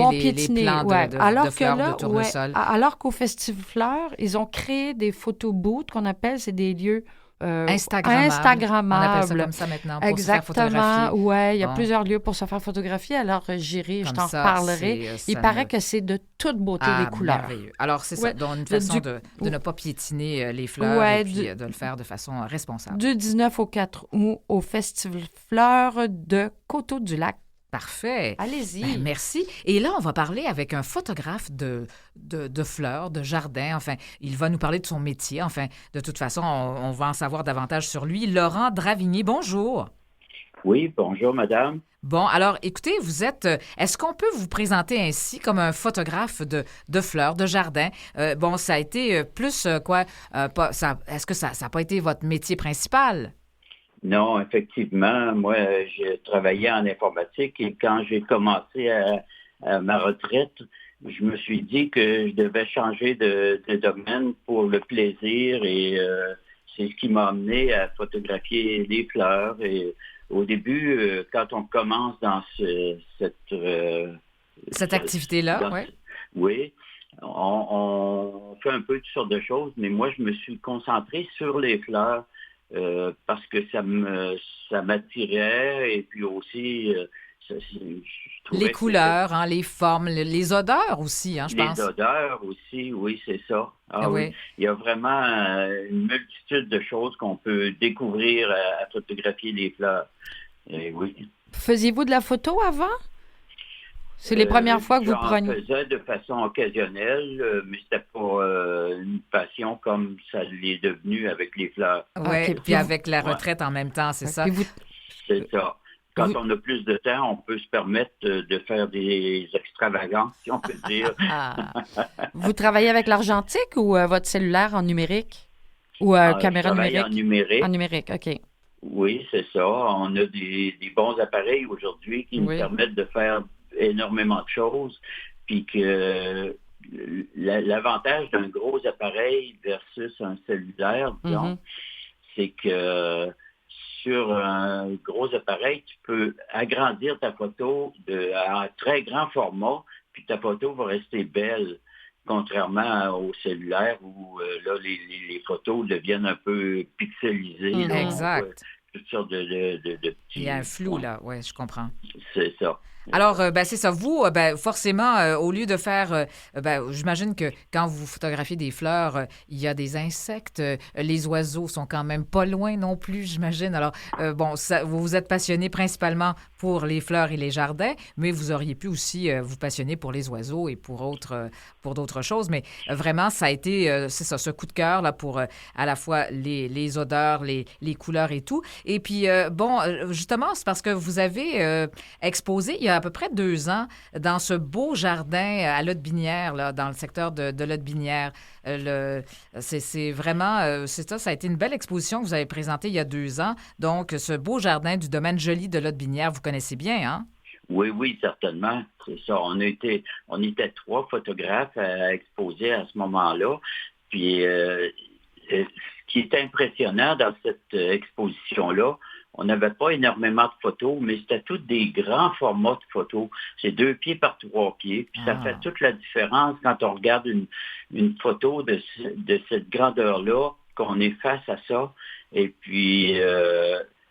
plants de fleurs de tournesol. Alors qu'au Festifleur, ils ont créé des photo booths qu'on appelle, c'est des lieux Instagrammable. Instagrammable. On appelle ça comme ça maintenant pour se faire photographier. Exactement, oui. Il y a Bon. plusieurs lieux pour se faire photographier. Alors, j'irai, je Comme t'en ça, reparlerai. c'est, Il ça paraît ne- que c'est de toute beauté Ah, les couleurs. merveilleux. Alors, c'est Ouais. ça. Donc, une De- façon du- de ne pas piétiner les fleurs Ouais, et puis de le faire de façon responsable. Du 19 au 4 août au Festival Fleurs de Coteau-du-Lac. Parfait. Allez-y. Ben, merci. Et là, on va parler avec un photographe de fleurs, de jardins. Enfin, il va nous parler de son métier. Enfin, de toute façon, on va en savoir davantage sur lui. Laurent Dravigny, bonjour. Oui, bonjour, madame. Bon, alors, écoutez, vous êtes... est-ce qu'on peut vous présenter ainsi comme un photographe de fleurs, de jardins? Bon, ça a été plus est-ce que ça n'a pas été votre métier principal? Non, effectivement, moi, j'ai travaillé en informatique et quand j'ai commencé à ma retraite, je me suis dit que je devais changer de domaine pour le plaisir et c'est ce qui m'a amené à photographier les fleurs. Et au début, quand on commence dans Cette activité-là, dans- oui. oui, on fait un peu toutes sortes de choses, mais moi, je me suis concentré sur les fleurs. Parce que ça m'attirait et puis aussi je trouvais Les que couleurs, hein, les formes, les odeurs aussi, hein, je pense. les odeurs aussi, oui, c'est ça. Ah Oui. oui. Il y a vraiment une multitude de choses qu'on peut découvrir à photographier les fleurs. Et oui. Faisiez-vous de la photo avant? C'est les premières fois que vous J'en preniez. faisais de façon occasionnelle, mais c'était pas une passion comme ça l'est devenu avec les fleurs. Oui, OK. puis avec la Ouais. retraite en même temps, c'est ça. Puis vous, C'est ça. Quand Oui. on a plus de temps, on peut se permettre de faire des extravagances, si on peut dire. Ah, vous travaillez avec l'argentique ou votre cellulaire en numérique? Ou caméra je travaille numérique? en numérique. En numérique, OK. Oui, c'est ça. On a des bons appareils aujourd'hui qui nous Oui. permettent de faire énormément de choses. Puis que l'avantage d'un gros appareil versus un cellulaire, disons, Mhm. c'est que sur un gros appareil, tu peux agrandir ta photo à très grand format, puis ta photo va rester belle, contrairement au cellulaire où là, les photos deviennent un peu pixelisées. Mhm. là, on voit exact. toutes sortes de petits... Il y a un flou, là. Oui, je comprends. C'est ça. Alors, ben, c'est ça. Vous, ben, forcément, au lieu de faire... ben, j'imagine que quand vous photographiez des fleurs, il y a des insectes. Les oiseaux sont quand même pas loin non plus, j'imagine. Alors, bon, vous vous êtes passionné principalement pour les fleurs et les jardins, mais vous auriez pu aussi vous passionner pour les oiseaux et pour d'autres choses. Mais vraiment, ça a été, c'est ça, ce coup de cœur là, pour à la fois les odeurs, les couleurs et tout. Et puis, bon, justement, c'est parce que vous avez exposé il y a à peu près 2 ans dans ce beau jardin à Lotbinière, là, dans le secteur de Lotbinière. C'est vraiment, c'est ça a été une belle exposition que vous avez présentée il y a 2 ans. Donc, ce beau jardin du domaine Joli de Lotbinière, vous connaissez bien, hein? Oui, oui, certainement. C'est ça. On était 3 photographes à exposer à ce moment-là. Puis, ce qui est impressionnant dans cette exposition-là, on n'avait pas énormément de photos, mais c'était tous des grands formats de photos. C'est 2 pieds par 3 pieds. Puis ça fait toute la différence quand on regarde une photo de cette grandeur-là, qu'on est face à ça. Et puis,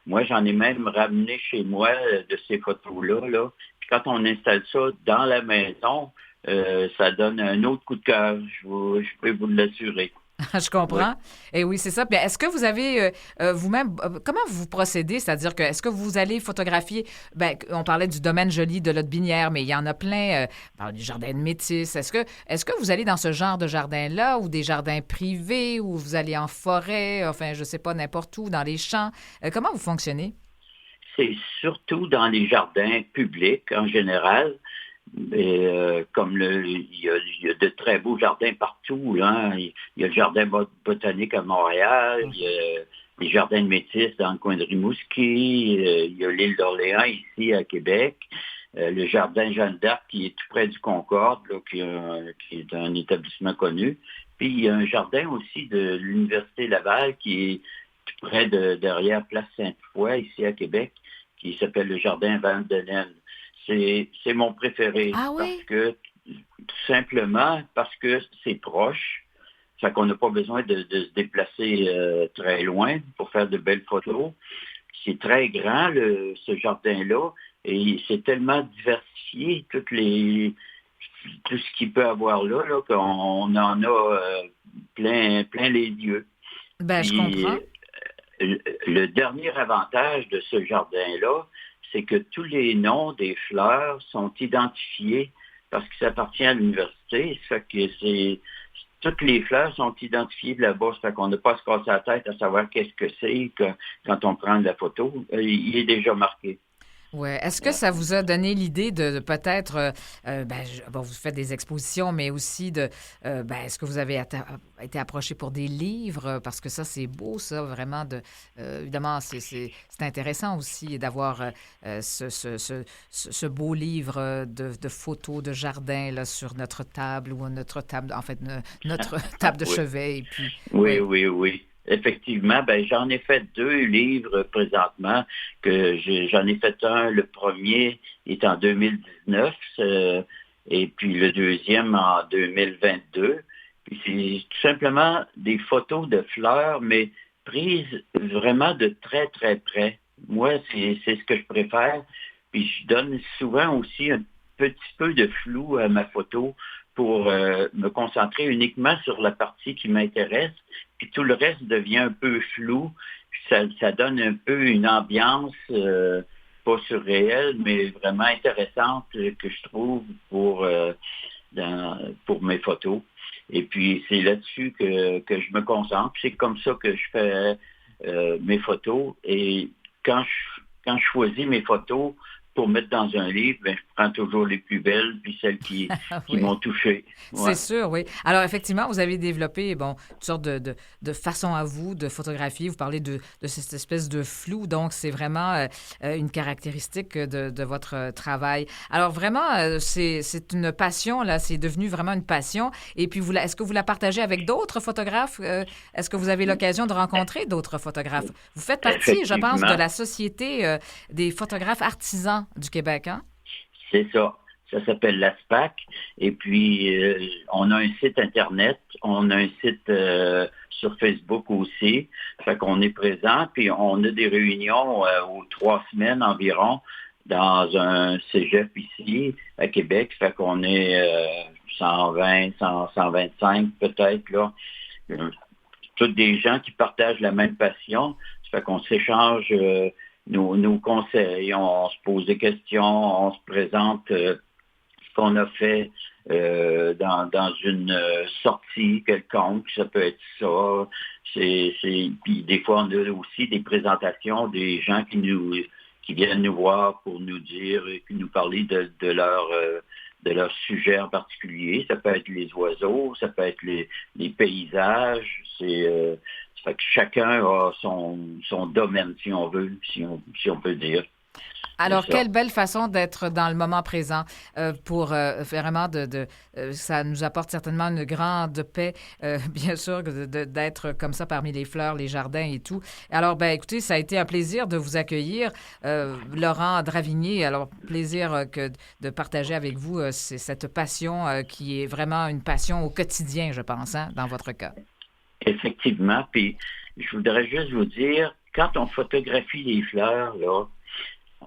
moi, j'en ai même ramené chez moi de ces photos-là. Là. Puis quand on installe ça dans la maison, ça donne un autre coup de cœur, je peux vous l'assurer. Je comprends. Et oui, c'est ça. Bien, est-ce que vous avez vous-même, comment vous procédez? C'est-à-dire que, est-ce que vous allez photographier, ben, on parlait du domaine Joli de Lotbinière, mais il y en a plein, du jardin de Métis. Est-ce que vous allez dans ce genre de jardin-là ou des jardins privés ou vous allez en forêt, enfin, je sais pas, n'importe où, dans les champs? Comment vous fonctionnez? C'est surtout dans les jardins publics en général. Et, comme il y a de très beaux jardins partout, là. Il y a le jardin botanique à Montréal, il y a les jardins de Métis dans le coin de Rimouski, il y a l'île d'Orléans ici à Québec, le jardin Jeanne d'Arc qui est tout près du Concorde, là, qui est un établissement connu. Puis il y a un jardin aussi de l'Université Laval qui est tout près derrière Place Sainte-Foy ici à Québec, qui s'appelle le jardin Val-de-Laine. C'est mon préféré. Ah oui? Tout simplement parce que c'est proche. fait qu'on n'a pas besoin de se déplacer très loin pour faire de belles photos. C'est très grand, ce jardin-là, et c'est tellement diversifié, tout ce qu'il peut avoir là qu'on en a plein les yeux. Ben, je comprends. Le dernier avantage de ce jardin-là, c'est que tous les noms des fleurs sont identifiés parce que ça appartient à l'université. Ça fait que toutes les fleurs sont identifiées de là-bas. Ça fait qu'on n'a pas à se casser la tête à savoir qu'est-ce que c'est quand on prend de la photo. Il est déjà marqué. Oui. Est-ce que ça vous a donné l'idée de peut-être, vous faites des expositions, mais aussi est-ce que vous avez été approché pour des livres? Parce que ça, c'est beau, ça, vraiment. Évidemment, c'est intéressant aussi d'avoir ce beau livre de photos de jardin là, sur notre table ou notre table, en fait, notre table de chevet. Et puis, oui. Effectivement, j'en ai fait 2 livres présentement. J'en ai fait un, le premier est en 2019, et puis le deuxième en 2022. Puis c'est tout simplement des photos de fleurs, mais prises vraiment de très, très près. Moi, c'est ce que je préfère. Puis je donne souvent aussi un petit peu de flou à ma photo pour me concentrer uniquement sur la partie qui m'intéresse. Puis tout le reste devient un peu flou. Ça donne un peu une ambiance pas surréelle, mais vraiment intéressante que je trouve pour mes photos. Et puis c'est là-dessus que je me concentre. C'est comme ça que je fais mes photos. Et quand je choisis mes photos pour mettre dans un livre, je prends toujours les plus belles, puis celles qui m'ont touché. Ouais. C'est sûr, oui. Alors, effectivement, vous avez développé, toutes sortes de façons à vous de photographier. Vous parlez de cette espèce de flou. Donc, c'est vraiment une caractéristique de votre travail. Alors, vraiment, c'est une passion, là. C'est devenu vraiment une passion. Et puis, est-ce que vous la partagez avec d'autres photographes? Est-ce que vous avez l'occasion de rencontrer d'autres photographes? Vous faites partie, je pense, de la Société des photographes artisans du Québec, hein? C'est ça. Ça s'appelle la SPAC. Et puis, on a un site Internet. On a un site sur Facebook aussi. Fait qu'on est présent. Puis, on a des réunions aux 3 semaines environ dans un cégep ici, à Québec. Fait qu'on est 120, 125 peut-être, là. Tous des gens qui partagent la même passion. Ça fait qu'on s'échange nos conseils, on se pose des questions, on se présente ce qu'on a fait dans une sortie quelconque, ça peut être ça. Puis des fois, on a aussi des présentations des gens qui viennent nous voir pour nous dire, qui nous parler de leur sujet en particulier. Ça peut être les oiseaux, ça peut être les paysages, ça fait que chacun a son domaine, si on veut, si on peut dire. Alors, quelle belle façon d'être dans le moment présent pour vraiment ça nous apporte certainement une grande paix, bien sûr, d'être comme ça parmi les fleurs, les jardins et tout. Alors, écoutez, ça a été un plaisir de vous accueillir, Laurent Dravigné. Alors, plaisir de partager avec vous cette passion qui est vraiment une passion au quotidien, je pense, hein, dans votre cas. Effectivement. Puis, je voudrais juste vous dire, quand on photographie les fleurs, là,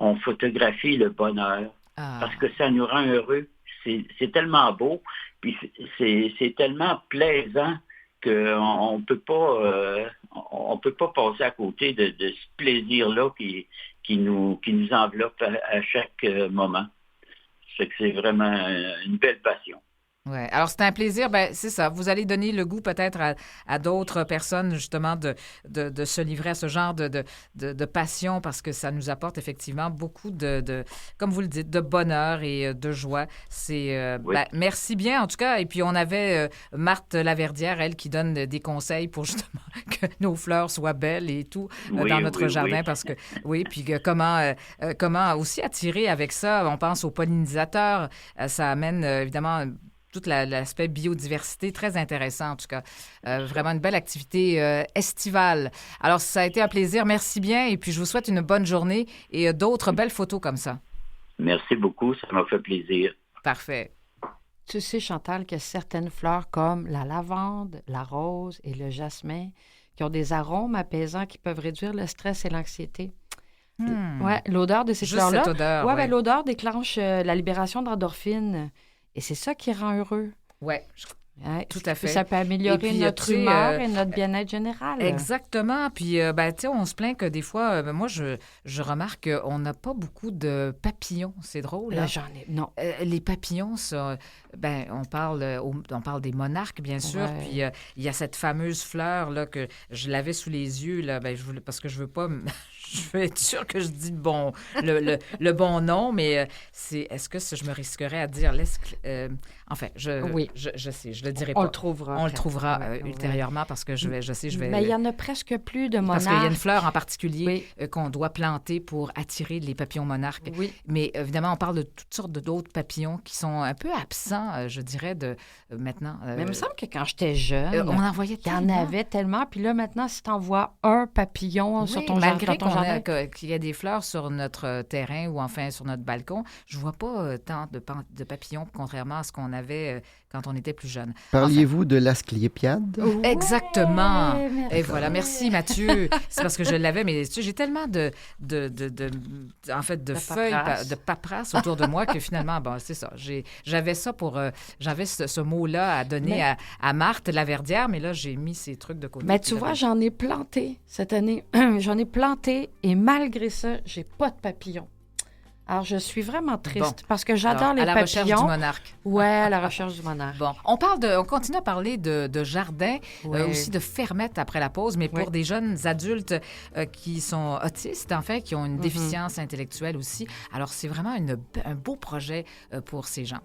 on photographie le bonheur parce que ça nous rend heureux. C'est tellement beau, puis c'est tellement plaisant qu'on peut pas passer à côté de ce plaisir-là qui nous enveloppe à chaque moment. C'est vraiment une belle passion. Oui. Alors, c'est un plaisir. C'est ça. Vous allez donner le goût peut-être à d'autres personnes, justement, de se livrer à ce genre de passion parce que ça nous apporte effectivement beaucoup comme vous le dites, de bonheur et de joie. Oui. Merci bien, en tout cas. Et puis, on avait Marthe Laverdière, elle, qui donne des conseils pour justement que nos fleurs soient belles et tout dans notre jardin parce que, puis comment aussi attirer avec ça. On pense aux pollinisateurs. Ça amène, évidemment, tout l'aspect biodiversité, très intéressant en tout cas. Vraiment une belle activité estivale. Alors, ça a été un plaisir. Merci bien et puis je vous souhaite une bonne journée et d'autres belles photos comme ça. Merci beaucoup, ça m'a fait plaisir. Parfait. Tu sais, Chantal, qu'il y a certaines fleurs comme la lavande, la rose et le jasmin qui ont des arômes apaisants qui peuvent réduire le stress et l'anxiété. Ouais, l'odeur de ces Juste fleurs-là. cette odeur, Ouais, ouais. ben, l'odeur déclenche la libération d'endorphines. Et c'est ça qui rend heureux. Ouais, Ouais, tout à fait. Ça peut améliorer Et puis, notre tu sais, humeur et notre bien-être général. exactement. Puis, ben, tu sais, on se plaint que des fois, ben, moi, je remarque qu'on n'a pas beaucoup de papillons. C'est drôle. Là, Hein? j'en ai... Non. Les papillons, ça, ben, on parle des monarques, bien sûr. Ouais. Puis, il y a cette fameuse fleur là, que je l'avais sous les yeux, là, ben, parce que je veux pas... Je veux être sûre que je dis le bon nom, mais est-ce que je me risquerais à dire... enfin, Oui. je sais, je le dirai pas. On le trouvera. On le après. trouvera Ouais, ultérieurement parce que je vais... Mais il y en a presque plus de monarques. Parce qu'il y a une fleur en particulier Oui. qu'on doit planter pour attirer les papillons monarques. Oui. Mais évidemment, on parle de toutes sortes d'autres papillons qui sont un peu absents, je dirais, de maintenant. Mais il me semble que quand j'étais jeune, on en voyait il y en tellement. avait tellement. Puis là, maintenant, si tu envoies un papillon sur Oui, ton malgré jardin, qu'il y a des fleurs sur notre terrain ou enfin sur notre balcon, je vois pas tant de papillons, contrairement à ce qu'on avait quand on était plus jeune. Parliez-vous de l'asclépiade? Exactement. merci. Et voilà, merci Mathieu. C'est parce que je l'avais, mais tu sais, j'ai tellement de feuilles, paperasse. de paperasse autour de moi que finalement, bon, c'est ça. J'avais ça j'avais ce mot-là à donner à Marthe Laverdière, mais là, j'ai mis ces trucs de côté. Mais tu vois, j'en ai planté cette année. J'en ai planté et malgré ça, j'ai pas de papillons. Alors, je suis vraiment triste parce que j'adore les à la papillons. recherche du monarque. Ouais, à la recherche du monarque. Bon, on continue à parler de jardin, Ouais. aussi de fermettes après la pause, mais pour Ouais. des jeunes adultes qui sont autistes, en fait, qui ont une déficience intellectuelle aussi. Alors, c'est vraiment un beau projet pour ces gens.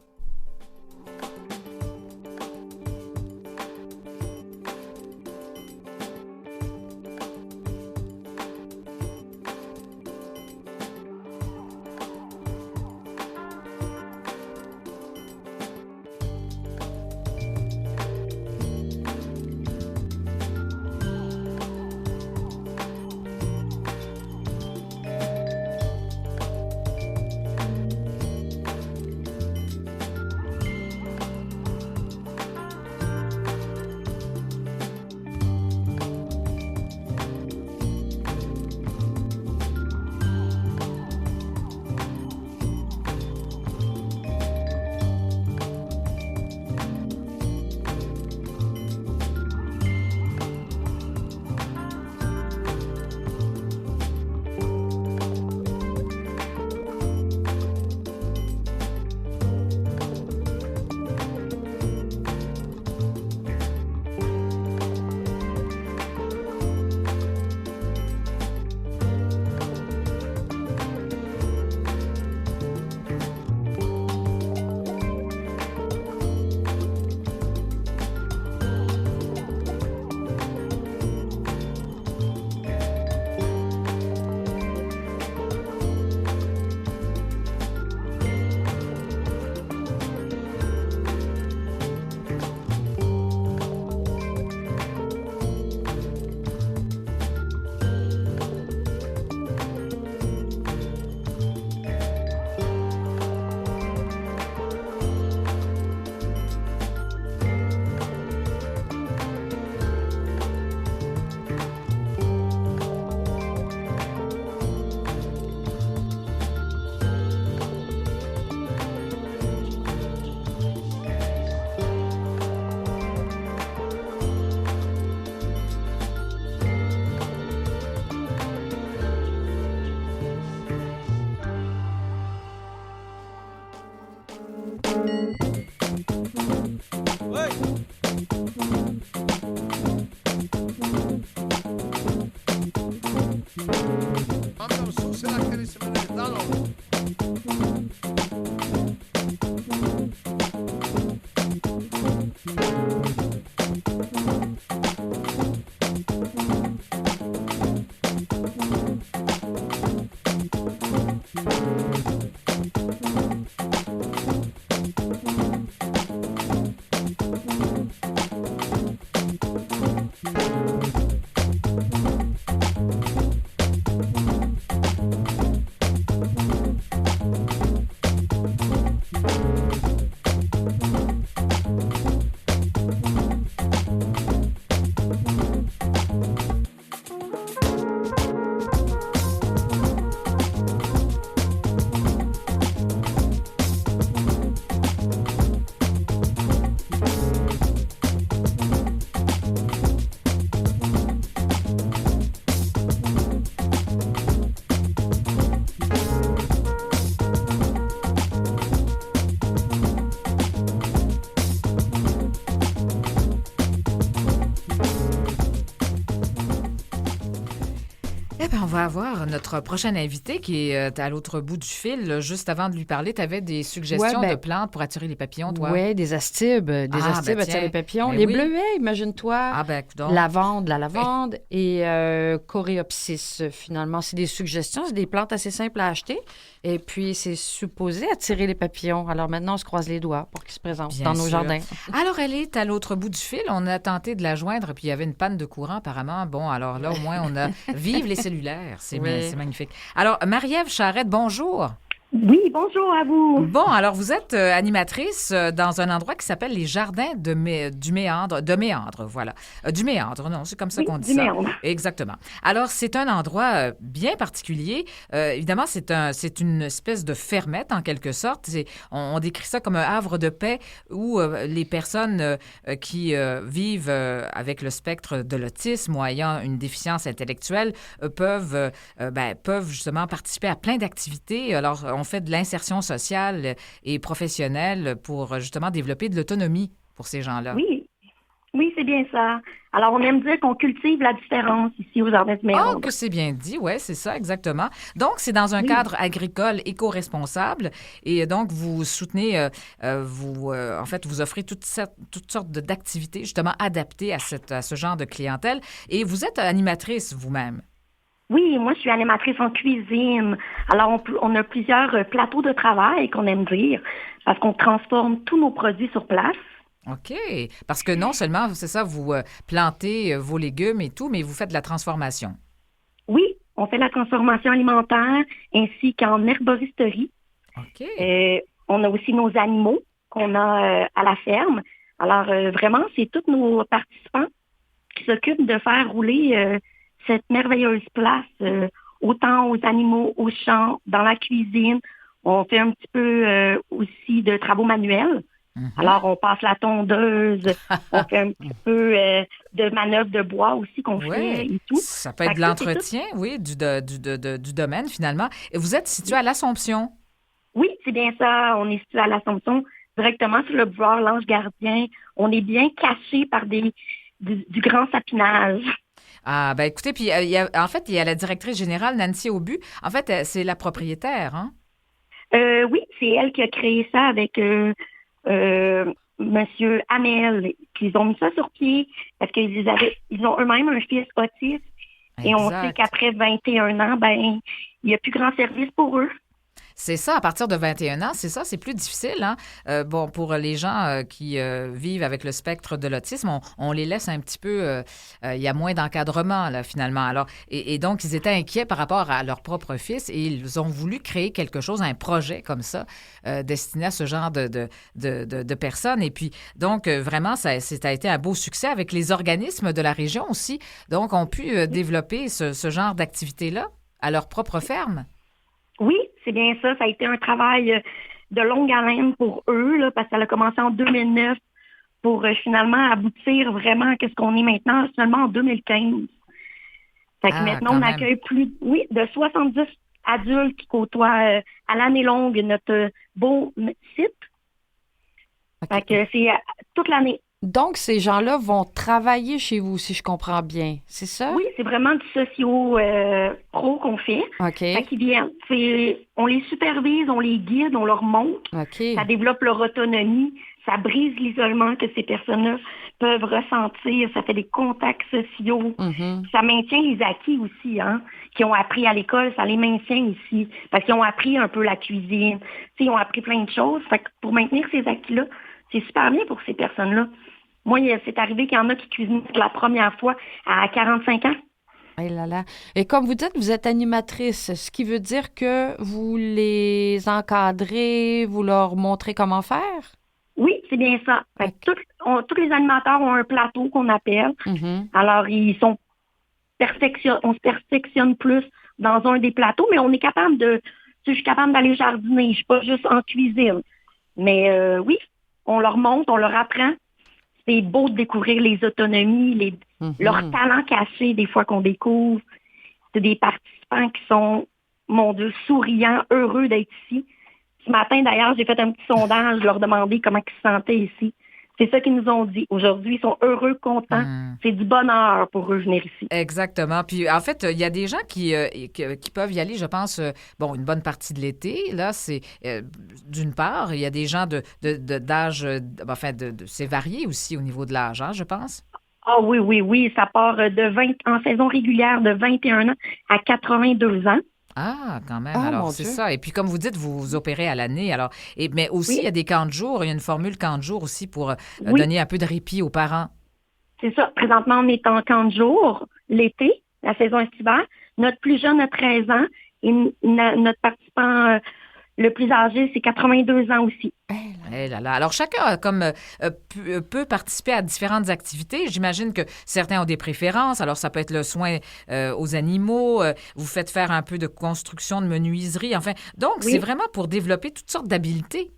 ben on va avoir notre prochain invité qui est à l'autre bout du fil. Juste avant de lui parler, tu avais des suggestions de plantes pour attirer les papillons, toi? Oui, des astibes. Des astibes attirent les papillons. Les bleuets, imagine-toi. Ah, ben, coudonc. La lavande et coréopsis, finalement. C'est des suggestions, c'est des plantes assez simples à acheter. Et puis, c'est supposé attirer les papillons. Alors maintenant, on se croise les doigts pour qu'ils se présentent dans nos jardins. Alors, elle est à l'autre bout du fil. On a tenté de la joindre, puis il y avait une panne de courant, apparemment. Bon, alors là, au moins, on a... Vive les cellulaires! C'est magnifique. Alors, Marie-Ève Charette, bonjour! Oui, bonjour à vous. Bon, alors vous êtes animatrice dans un endroit qui s'appelle les Jardins du Méandre, voilà. Du Méandre, non, c'est comme ça qu'on dit ça. Méandre. Exactement. Alors, c'est un endroit bien particulier. Évidemment, c'est une espèce de fermette, en quelque sorte. On décrit ça comme un havre de paix où les personnes qui vivent avec le spectre de l'autisme ou ayant une déficience intellectuelle peuvent justement participer à plein d'activités. Alors, on fait de l'insertion sociale et professionnelle pour justement développer de l'autonomie pour ces gens-là. Oui, c'est bien ça. Alors, on aime dire qu'on cultive la différence ici aux Jardins du Méandre. Oh, que c'est bien dit, oui, c'est ça, exactement. Donc, c'est dans un cadre agricole éco-responsable et donc, vous soutenez, en fait, vous offrez toutes sortes d'activités justement adaptées à ce genre de clientèle et vous êtes animatrice vous-même. Oui, moi, je suis animatrice en cuisine. Alors, on a plusieurs plateaux de travail qu'on aime dire parce qu'on transforme tous nos produits sur place. OK. Parce que non seulement, c'est ça, vous plantez vos légumes et tout, mais vous faites de la transformation. Oui, on fait de la transformation alimentaire ainsi qu'en herboristerie. OK. On a aussi nos animaux qu'on a à la ferme. Alors, vraiment, c'est tous nos participants qui s'occupent de faire rouler cette merveilleuse place, autant aux animaux, aux champs, dans la cuisine. On fait un petit peu aussi de travaux manuels. Mm-hmm. Alors, on passe la tondeuse, on fait un petit peu de manœuvres de bois aussi qu'on fait et tout. Ça peut être de l'entretien, oui, du domaine finalement. Et vous êtes situé à l'Assomption? Oui, c'est bien ça. On est situé à l'Assomption, directement sur le boulevard L'Ange Gardien. On est bien caché par du grand sapinage. Ah, ben écoutez, puis il y a la directrice générale, Nancy Aubu. En fait, c'est la propriétaire, hein? Oui, c'est elle qui a créé ça avec Monsieur Hamel. Puis ils ont mis ça sur pied parce qu'ils ont eux-mêmes un fils autiste. Exact. Et on sait qu'après 21 ans, ben il n'y a plus grand service pour eux. C'est ça, à partir de 21 ans, c'est plus difficile. Hein? Bon, pour les gens qui vivent avec le spectre de l'autisme, on les laisse un petit peu... il y a moins d'encadrement, là, finalement. Alors, et donc, ils étaient inquiets par rapport à leur propre fils et ils ont voulu créer quelque chose, un projet comme ça, destiné à ce genre de personnes. Et puis, donc, vraiment, ça a été un beau succès avec les organismes de la région aussi. Donc, ont pu développer ce genre d'activité-là à leur propre ferme. Oui, c'est bien ça. Ça a été un travail de longue haleine pour eux, là, parce que ça a commencé en 2009 pour finalement aboutir vraiment à ce qu'on est maintenant, seulement en 2015. Fait que maintenant, on accueille de 70 adultes qui côtoient à l'année longue notre beau site. Okay. Fait que c'est toute l'année. Donc, ces gens-là vont travailler chez vous, si je comprends bien. C'est ça? Oui, c'est vraiment du socio-pro qu'on fait. OK. Fait qu'ils viennent. On les supervise, on les guide, on leur montre. OK. Ça développe leur autonomie. Ça brise l'isolement que ces personnes-là peuvent ressentir. Ça fait des contacts sociaux. Mm-hmm. Ça maintient les acquis aussi, hein, qu'ils ont appris à l'école. Ça les maintient ici. Parce qu'ils ont appris un peu la cuisine. Ils ont appris plein de choses. Fait que pour maintenir ces acquis-là, c'est super bien pour ces personnes-là. Moi, c'est arrivé qu'il y en a qui cuisinent pour la première fois à 45 ans. Et là là. Et comme vous dites, vous êtes animatrice, ce qui veut dire que vous les encadrez, vous leur montrez comment faire? Oui, c'est bien ça. Fait que tous les animateurs ont un plateau qu'on appelle. Mm-hmm. Alors, on se perfectionne plus dans un des plateaux, mais on est capable je suis capable d'aller jardiner. Je suis pas juste en cuisine. Mais oui, on leur montre, on leur apprend. C'est beau de découvrir les autonomies, leurs talents cachés des fois qu'on découvre. C'est des participants qui sont, mon Dieu, souriants, heureux d'être ici. Ce matin, d'ailleurs, j'ai fait un petit sondage, je leur demandais comment ils se sentaient ici. C'est ça qu'ils nous ont dit. Aujourd'hui, ils sont heureux, contents. C'est du bonheur pour eux venir ici. Exactement. Puis, en fait, il y a des gens qui peuvent y aller, je pense, une bonne partie de l'été. Là, c'est, d'une part, il y a des gens d'âge, c'est varié aussi au niveau de l'âge, hein, je pense. Ah oui. Ça part en saison régulière de 21 ans à 82 ans. Ah, quand même. Ah, Alors, mon c'est Dieu. ça. Et puis, comme vous dites, vous opérez à l'année. Alors, mais aussi, il y a des camps de jour. Il y a une formule camp de jour aussi pour donner un peu de répit aux parents. C'est ça. Présentement, on est en camp de jour, l'été, la saison estivale. Notre plus jeune a 13 ans et notre participant le plus âgé, c'est 82 ans aussi. Eh là là. Alors, chacun peut participer à différentes activités. J'imagine que certains ont des préférences. Alors, ça peut être le soin aux animaux. Vous faites faire un peu de construction, de menuiserie. Enfin, donc, c'est vraiment pour développer toutes sortes d'habiletés.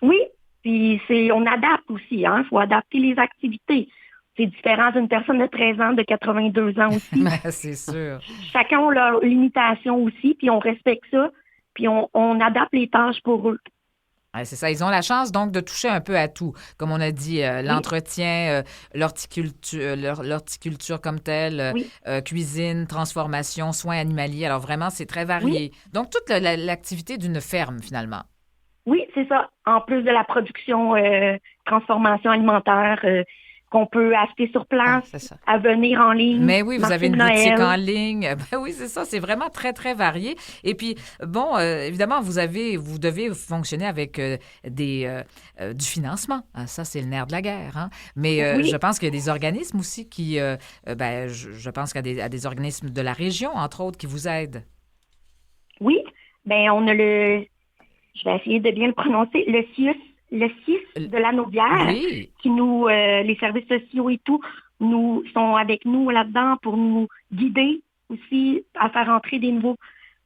Oui, puis on adapte aussi. Il faut adapter les activités. C'est différent d'une personne de 13 ans, de 82 ans aussi. C'est sûr. Chacun a leur limitation aussi, puis on respecte ça. Puis on adapte les tâches pour eux. Ouais, c'est ça. Ils ont la chance, donc, de toucher un peu à tout. Comme on a dit, l'entretien, l'horticulture comme telle, cuisine, transformation, soins animaliers. Alors, vraiment, c'est très varié. Oui. Donc, toute l'activité d'une ferme, finalement. Oui, c'est ça. En plus de la production, transformation alimentaire qu'on peut acheter sur place, à venir en ligne. Mais oui, vous avez une boutique Noël. en ligne. Ben oui, c'est ça. C'est vraiment très, très varié. Et puis, bon, évidemment, vous devez fonctionner avec du financement. Ah, ça, c'est le nerf de la guerre. Hein? Mais je pense qu'il y a des organismes aussi qui, je pense qu'il y a des organismes de la région, entre autres, qui vous aident. Oui, on a je vais essayer de bien le prononcer, le CIUS de la Naudière, qui nous, les services sociaux et tout, sont avec nous là-dedans pour nous guider aussi à faire entrer des nouveaux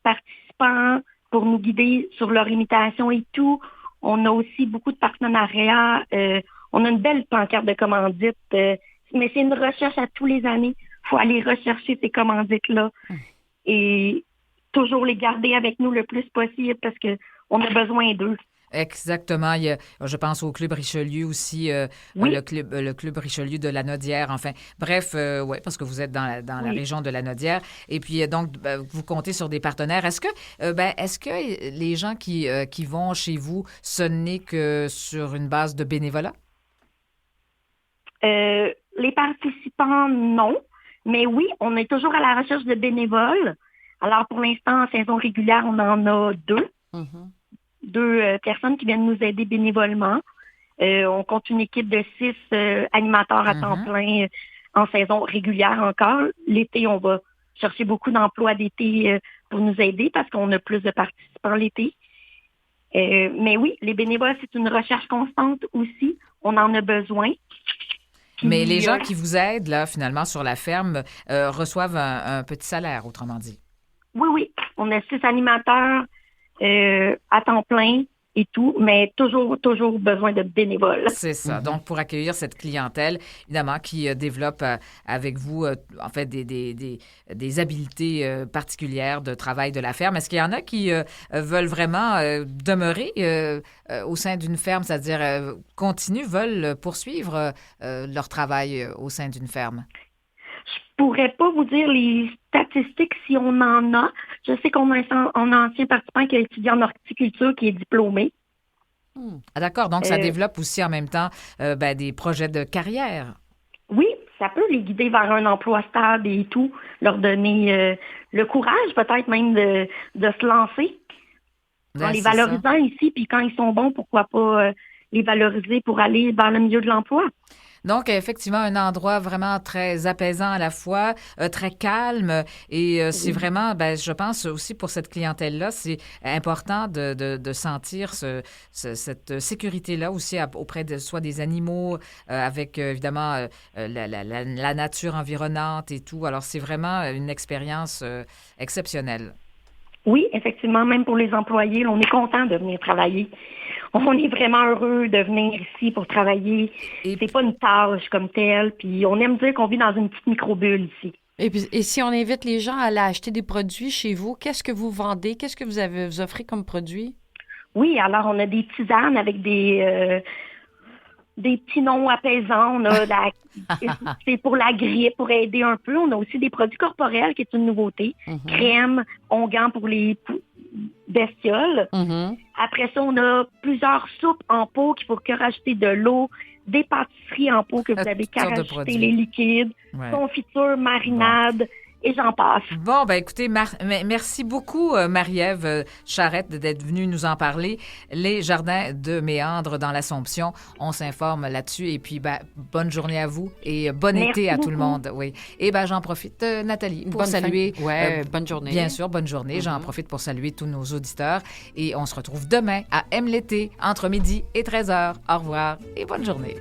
participants, pour nous guider sur leur imitation et tout. On a aussi beaucoup de partenariats. On a une belle pancarte de commandites, mais c'est une recherche à tous les années. Il faut aller rechercher ces commandites-là et toujours les garder avec nous le plus possible parce que on a besoin d'eux. Exactement. Je pense au Club Richelieu aussi, le Club Richelieu de la Naudière. Enfin, bref, oui, parce que vous êtes dans la région de la Naudière. Et puis, donc, vous comptez sur des partenaires. Est-ce que les gens qui vont chez vous, ce n'est que sur une base de bénévolat? Les participants, non. Mais oui, on est toujours à la recherche de bénévoles. Alors, pour l'instant, en saison régulière, on en a 2. Mm-hmm. 2 personnes qui viennent nous aider bénévolement. On compte une équipe de 6 animateurs à temps plein en saison régulière encore. L'été, on va chercher beaucoup d'emplois d'été pour nous aider parce qu'on a plus de participants l'été. Mais oui, les bénévoles, c'est une recherche constante aussi. On en a besoin. Mais les gens qui vous aident, là, finalement, sur la ferme, reçoivent un petit salaire, autrement dit. Oui. On a 6 animateurs à temps plein et tout, mais toujours besoin de bénévoles. C'est ça. Donc, pour accueillir cette clientèle, évidemment, qui développe avec vous, en fait, des habiletés particulières de travail de la ferme. Est-ce qu'il y en a qui veulent vraiment demeurer au sein d'une ferme, c'est-à-dire veulent poursuivre leur travail au sein d'une ferme? Je pourrais pas vous dire les statistiques si on en a. Je sais qu'on a un ancien participant qui a étudié en horticulture, qui est diplômé. Ah, d'accord. Donc, ça développe aussi en même temps des projets de carrière. Oui, ça peut les guider vers un emploi stable et tout, leur donner le courage peut-être même de se lancer en les valorisant ici. Puis quand ils sont bons, pourquoi pas les valoriser pour aller vers le milieu de l'emploi. Donc, effectivement, un endroit vraiment très apaisant à la fois, très calme. Et c'est vraiment, je pense aussi pour cette clientèle-là, c'est important de sentir cette sécurité-là aussi auprès de soit des animaux, avec évidemment la nature environnante et tout. Alors, c'est vraiment une expérience exceptionnelle. Oui, effectivement, même pour les employés, on est content de venir travailler. On est vraiment heureux de venir ici pour travailler. C'est pas une tâche comme telle. Puis on aime dire qu'on vit dans une petite microbulle ici. Et si on invite les gens à aller acheter des produits chez vous, qu'est-ce que vous vendez? Qu'est-ce que vous offrez comme produit? Oui, alors on a des tisanes avec des des petits noms apaisants. On a c'est pour la grippe, pour aider un peu. On a aussi des produits corporels, qui est une nouveauté. Crème, onguent pour les bestioles. Après ça, on a plusieurs soupes en pot qu'il faut que rajouter de l'eau, des pâtisseries en pot que vous avez qu'à rajouter les liquides, confiture, marinade. Et j'en passe. Bon, ben écoutez, merci beaucoup, Marie-Ève Charette, d'être venue nous en parler. Les jardins de Méandre dans l'Assomption, on s'informe là-dessus. Et puis, bonne journée à vous et bon été à tout le monde. Oui. Et j'en profite, Nathalie, pour saluer... bonne journée. Bien sûr, bonne journée. J'en profite pour saluer tous nos auditeurs. Et on se retrouve demain à Aime l'été, entre midi et 13h. Au revoir et bonne journée.